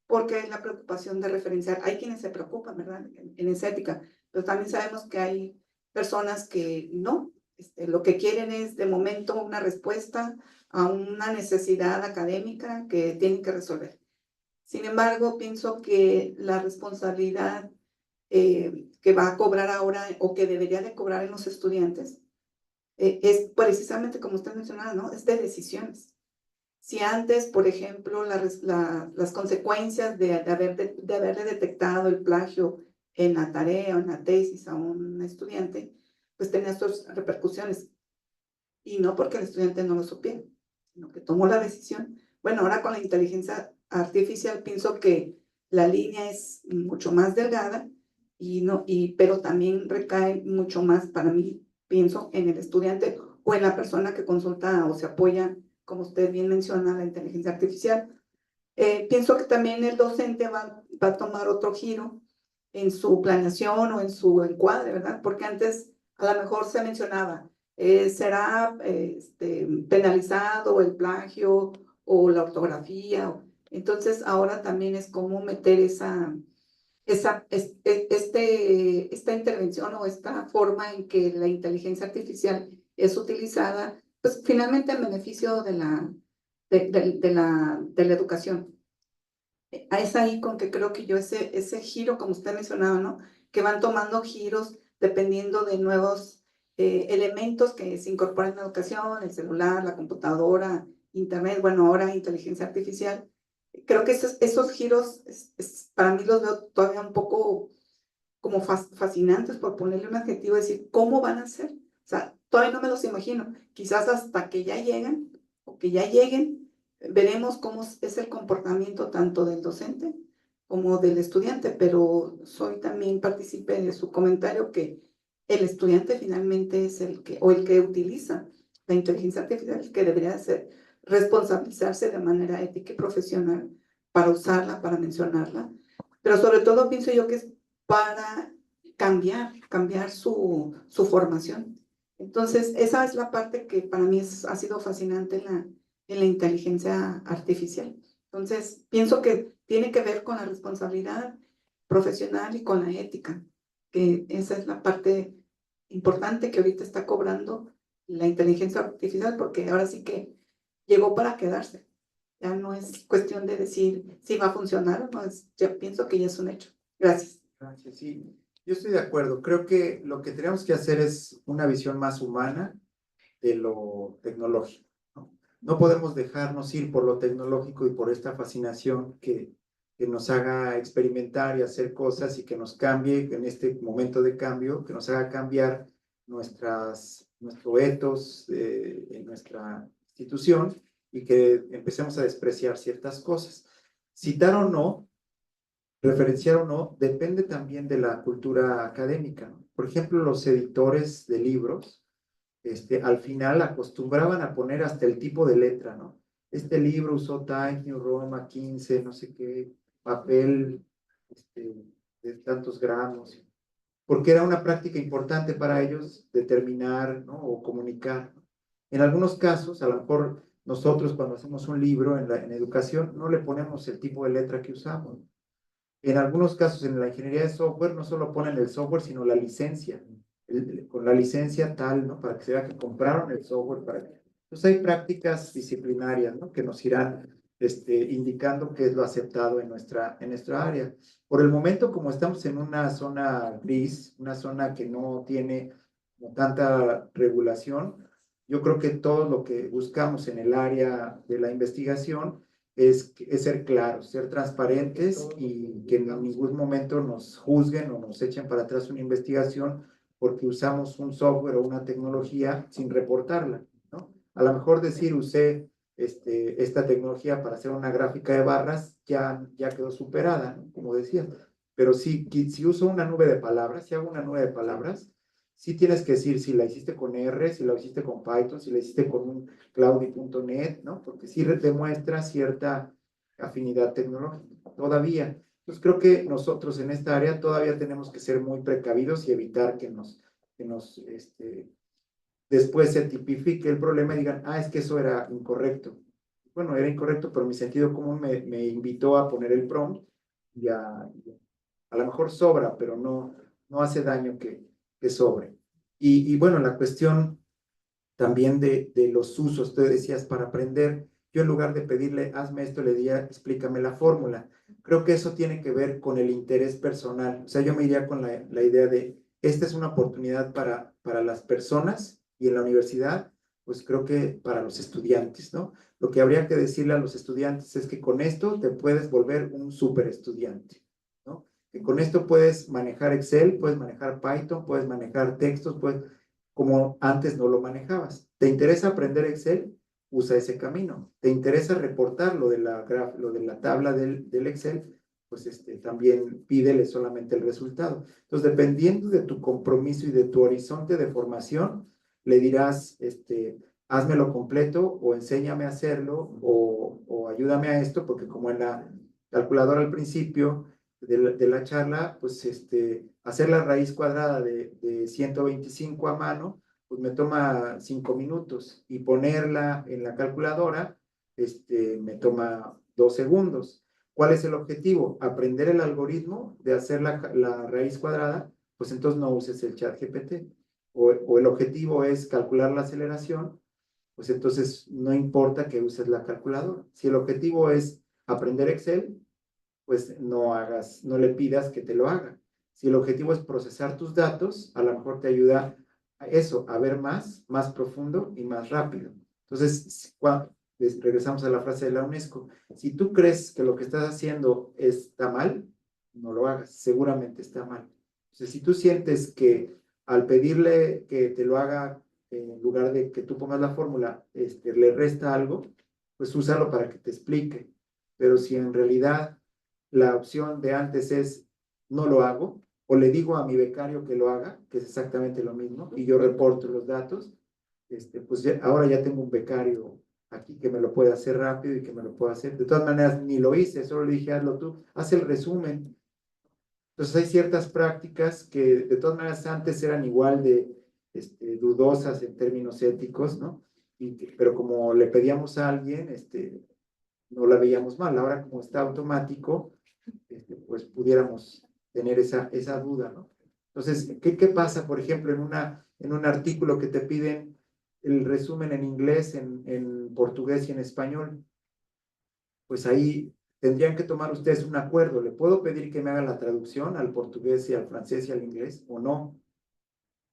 Speaker 11: porque es la preocupación de referenciar. Hay quienes se preocupan, ¿verdad?, en esa ética, pero también sabemos que hay personas que no, lo que quieren es de momento una respuesta a una necesidad académica que tienen que resolver. Sin embargo, pienso que la responsabilidad que va a cobrar ahora o que debería de cobrar en los estudiantes es precisamente como usted mencionaba, ¿no? Es de decisiones. Si antes, por ejemplo, las consecuencias de haberle detectado el plagio en la tarea o en la tesis a un estudiante, pues tenía sus repercusiones. Y no porque el estudiante no lo supiera, sino que tomó la decisión. Bueno, ahora con la inteligencia artificial pienso que la línea es mucho más delgada, pero también recae mucho más, para mí, pienso, en el estudiante o en la persona que consulta o se apoya, como usted bien menciona, la inteligencia artificial. Pienso que también el docente va a tomar otro giro en su planeación o en su encuadre, ¿verdad? Porque antes a lo mejor se mencionaba, será penalizado el plagio o la ortografía. Entonces ahora también es cómo meter esta intervención o esta forma en que la inteligencia artificial es utilizada, pues finalmente en beneficio de la educación. Es ahí con que creo que yo ese giro, como usted mencionaba, ¿no? Que van tomando giros dependiendo de nuevos elementos que se incorporan en la educación, el celular, la computadora, internet, bueno, ahora inteligencia artificial. Creo que esos giros, para mí los veo todavía un poco como fascinantes, por ponerle un adjetivo, decir, ¿cómo van a ser? O sea, todavía no me los imagino. Quizás hasta que ya llegan o que ya lleguen, veremos cómo es el comportamiento tanto del docente como del estudiante, pero soy también partícipe de su comentario que el estudiante finalmente es el que utiliza la inteligencia artificial, el que debería ser responsabilizarse de manera ética y profesional para usarla, para mencionarla, pero sobre todo pienso yo que es para cambiar su formación. Entonces, esa es la parte que para mí ha sido fascinante en la inteligencia artificial. Entonces, pienso que tiene que ver con la responsabilidad profesional y con la ética, que esa es la parte importante que ahorita está cobrando la inteligencia artificial, porque ahora sí que llegó para quedarse. Ya no es cuestión de decir si va a funcionar o no, yo pienso que ya es un hecho. Gracias.
Speaker 3: Gracias, sí. Yo estoy de acuerdo. Creo que lo que tenemos que hacer es una visión más humana de lo tecnológico, ¿no? No podemos dejarnos ir por lo tecnológico y por esta fascinación que que nos haga experimentar y hacer cosas y que nos cambie en este momento de cambio, que nos haga cambiar nuestro ethos en nuestra institución y que empecemos a despreciar ciertas cosas. Citar o no, referenciar o no, depende también de la cultura académica, ¿no? Por ejemplo, los editores de libros, al final acostumbraban a poner hasta el tipo de letra, ¿no? Este libro usó Times New Roman 15, no sé qué, papel de tantos gramos, porque era una práctica importante para ellos determinar, ¿no? O comunicar. En algunos casos, a lo mejor nosotros cuando hacemos un libro en educación, no le ponemos el tipo de letra que usamos. En algunos casos, en la ingeniería de software, no solo ponen el software, sino la licencia. Con la licencia tal, ¿no? Para que se vea que compraron el software. Entonces hay prácticas disciplinarias, ¿no? Que nos irán indicando qué es lo aceptado en nuestra área. Por el momento, como estamos en una zona gris, una zona que no tiene como tanta regulación, yo creo que todo lo que buscamos en el área de la investigación es ser claros, ser transparentes y que en ningún momento nos juzguen o nos echen para atrás una investigación porque usamos un software o una tecnología sin reportarla, ¿no? A lo mejor decir usé esta tecnología para hacer una gráfica de barras ya quedó superada, ¿no? Como decía. Pero si uso una nube de palabras, si hago una nube de palabras, sí tienes que decir si la hiciste con R, si la hiciste con Python, si la hiciste con un Cloudy.net, ¿no? Porque sí demuestra cierta afinidad tecnológica, todavía. Entonces creo que nosotros en esta área todavía tenemos que ser muy precavidos y evitar que después se tipifique el problema y digan, es que eso era incorrecto. Bueno, era incorrecto, pero mi sentido común me invitó a poner el prompt y a lo mejor sobra, pero no hace daño que sobre. Y bueno, la cuestión también de los usos, tú decías, para aprender, yo en lugar de pedirle, hazme esto, le diría, explícame la fórmula. Creo que eso tiene que ver con el interés personal. O sea, yo me iría con la idea de, esta es una oportunidad para las personas y en la universidad, pues creo que para los estudiantes, ¿no? Lo que habría que decirle a los estudiantes es que con esto te puedes volver un súper estudiante, ¿no? Que con esto puedes manejar Excel, puedes manejar Python, puedes manejar textos, como antes no lo manejabas. ¿Te interesa aprender Excel? Usa ese camino. ¿Te interesa reportar lo de la tabla del Excel? Pues también pídele solamente el resultado. Entonces, dependiendo de tu compromiso y de tu horizonte de formación, le dirás, házmelo completo o enséñame a hacerlo o ayúdame a esto, porque como en la calculadora al principio de la charla, pues hacer la raíz cuadrada de 125 a mano, pues me toma 5 minutos y ponerla en la calculadora, me toma 2 segundos. ¿Cuál es el objetivo? Aprender el algoritmo de hacer la raíz cuadrada, pues entonces no uses el ChatGPT. O el objetivo es calcular la aceleración, pues entonces no importa que uses la calculadora. Si el objetivo es aprender Excel, pues no le pidas que te lo haga. Si el objetivo es procesar tus datos, a lo mejor te ayuda a eso, a ver más profundo y más rápido. Entonces, regresamos a la frase de la UNESCO. Si tú crees que lo que estás haciendo está mal, no lo hagas, seguramente está mal. Entonces, si tú sientes que al pedirle que te lo haga, en lugar de que tú pongas la fórmula, le resta algo, pues úsalo para que te explique. Pero si en realidad la opción de antes es no lo hago, o le digo a mi becario que lo haga, que es exactamente lo mismo, y yo reporto los datos, pues ahora ya tengo un becario aquí que me lo puede hacer rápido y que me lo puede hacer. De todas maneras, ni lo hice, solo le dije, hazlo tú, haz el resumen. Entonces hay ciertas prácticas que de todas maneras antes eran igual de dudosas en términos éticos, ¿no? Pero como le pedíamos a alguien, no la veíamos mal. Ahora como está automático, pues pudiéramos tener esa duda, ¿no? Entonces, ¿qué pasa, por ejemplo, en un artículo que te piden el resumen en inglés, en portugués y en español? Pues ahí tendrían que tomar ustedes un acuerdo. ¿Le puedo pedir que me haga la traducción al portugués y al francés y al inglés o no?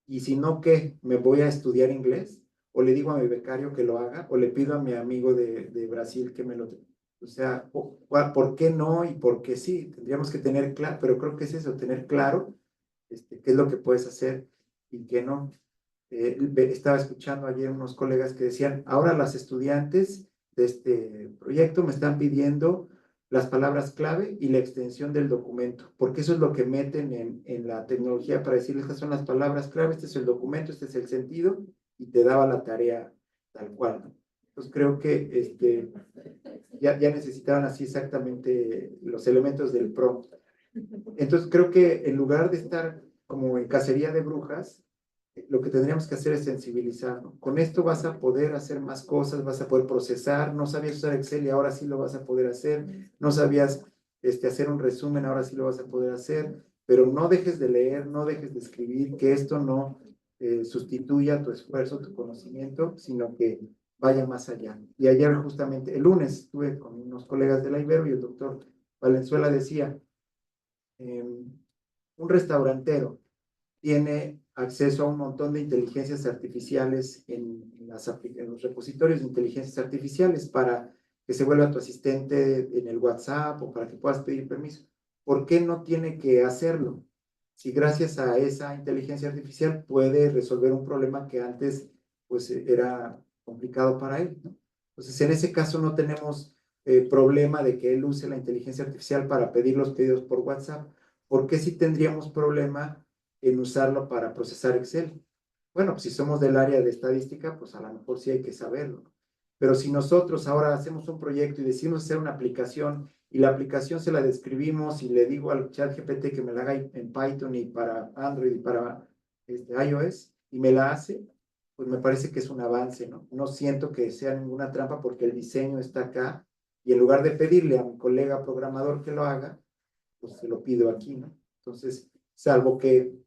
Speaker 3: Y si no, ¿qué? ¿Me voy a estudiar inglés? ¿O le digo a mi becario que lo haga? ¿O le pido a mi amigo de Brasil que me lo O sea, ¿por qué no y por qué sí? Tendríamos que tener claro, pero creo que es eso, tener claro qué es lo que puedes hacer y qué no. Estaba escuchando ayer unos colegas que decían, ahora las estudiantes de este proyecto me están pidiendo las palabras clave y la extensión del documento, porque eso es lo que meten en la tecnología para decirle, estas son las palabras clave, este es el documento, este es el sentido, y te daba la tarea tal cual, ¿no? Entonces creo que ya necesitaban así exactamente los elementos del prompt. Entonces creo que en lugar de estar como en cacería de brujas, lo que tendríamos que hacer es sensibilizar, ¿no? Con esto vas a poder hacer más cosas, vas a poder procesar, no sabías usar Excel y ahora sí lo vas a poder hacer, no sabías hacer un resumen, ahora sí lo vas a poder hacer, pero no dejes de leer, no dejes de escribir, que esto no sustituya tu esfuerzo, tu conocimiento, sino que vaya más allá. Y ayer justamente, el lunes, estuve con unos colegas de la Ibero y el doctor Valenzuela decía, un restaurantero tiene acceso a un montón de inteligencias artificiales en los repositorios de inteligencias artificiales para que se vuelva tu asistente en el WhatsApp o para que puedas pedir permiso. ¿Por qué no tiene que hacerlo? Si gracias a esa inteligencia artificial puede resolver un problema que antes pues era complicado para él, ¿no? Entonces, en ese caso no tenemos problema de que él use la inteligencia artificial para pedir los pedidos por WhatsApp. ¿Por qué sí tendríamos problema en usarlo para procesar Excel? Bueno, pues si somos del área de estadística, pues a lo mejor sí hay que saberlo. Pero si nosotros ahora hacemos un proyecto y decidimos hacer una aplicación y la aplicación se la describimos y le digo al ChatGPT que me la haga en Python y para Android y para iOS y me la hace, pues me parece que es un avance, ¿no? No siento que sea ninguna trampa porque el diseño está acá y en lugar de pedirle a mi colega programador que lo haga, pues se lo pido aquí, ¿no? Entonces, salvo que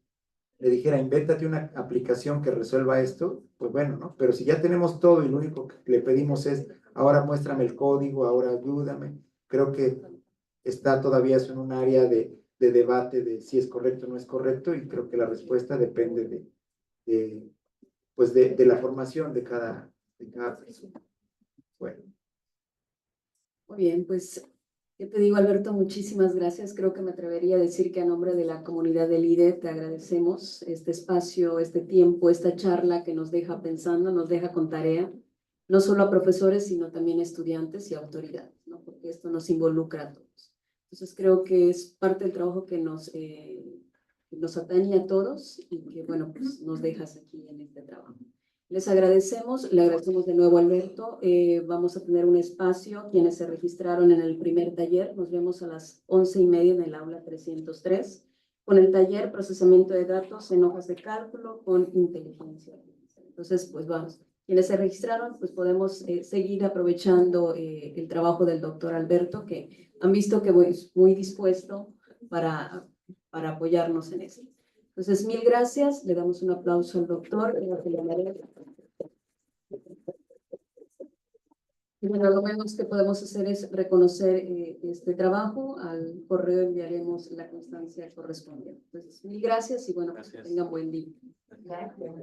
Speaker 3: le dijera, invéntate una aplicación que resuelva esto, pues bueno, ¿no? Pero si ya tenemos todo y lo único que le pedimos es, ahora muéstrame el código, ahora ayúdame, creo que está todavía en un área de debate de si es correcto o no es correcto y creo que la respuesta depende de la formación de cada persona. Bueno.
Speaker 2: Muy bien, pues, ¿qué te digo, Alberto? Muchísimas gracias. Creo que me atrevería a decir que a nombre de la comunidad del IDE te agradecemos este espacio, este tiempo, esta charla que nos deja pensando, nos deja con tarea, no solo a profesores, sino también a estudiantes y autoridades, ¿no? Porque esto nos involucra a todos. Entonces, creo que es parte del trabajo que nos atañe a todos y que, bueno, pues nos dejas aquí en este trabajo. Les agradecemos, le agradecemos de nuevo a Alberto. Vamos a tener un espacio, quienes se registraron en el primer taller, nos vemos a las 11:30 en el aula 303, con el taller Procesamiento de Datos en Hojas de Cálculo con Inteligencia Artificial. Entonces, pues vamos, quienes se registraron, pues podemos seguir aprovechando el trabajo del doctor Alberto, que han visto que es muy dispuesto para apoyarnos en esto. Entonces, mil gracias. Le damos un aplauso al doctor. Y bueno, lo menos que podemos hacer es reconocer este trabajo. Al correo enviaremos la constancia correspondiente. Entonces, mil gracias y bueno,
Speaker 5: Gracias.
Speaker 2: tengan buen día.
Speaker 7: Gracias.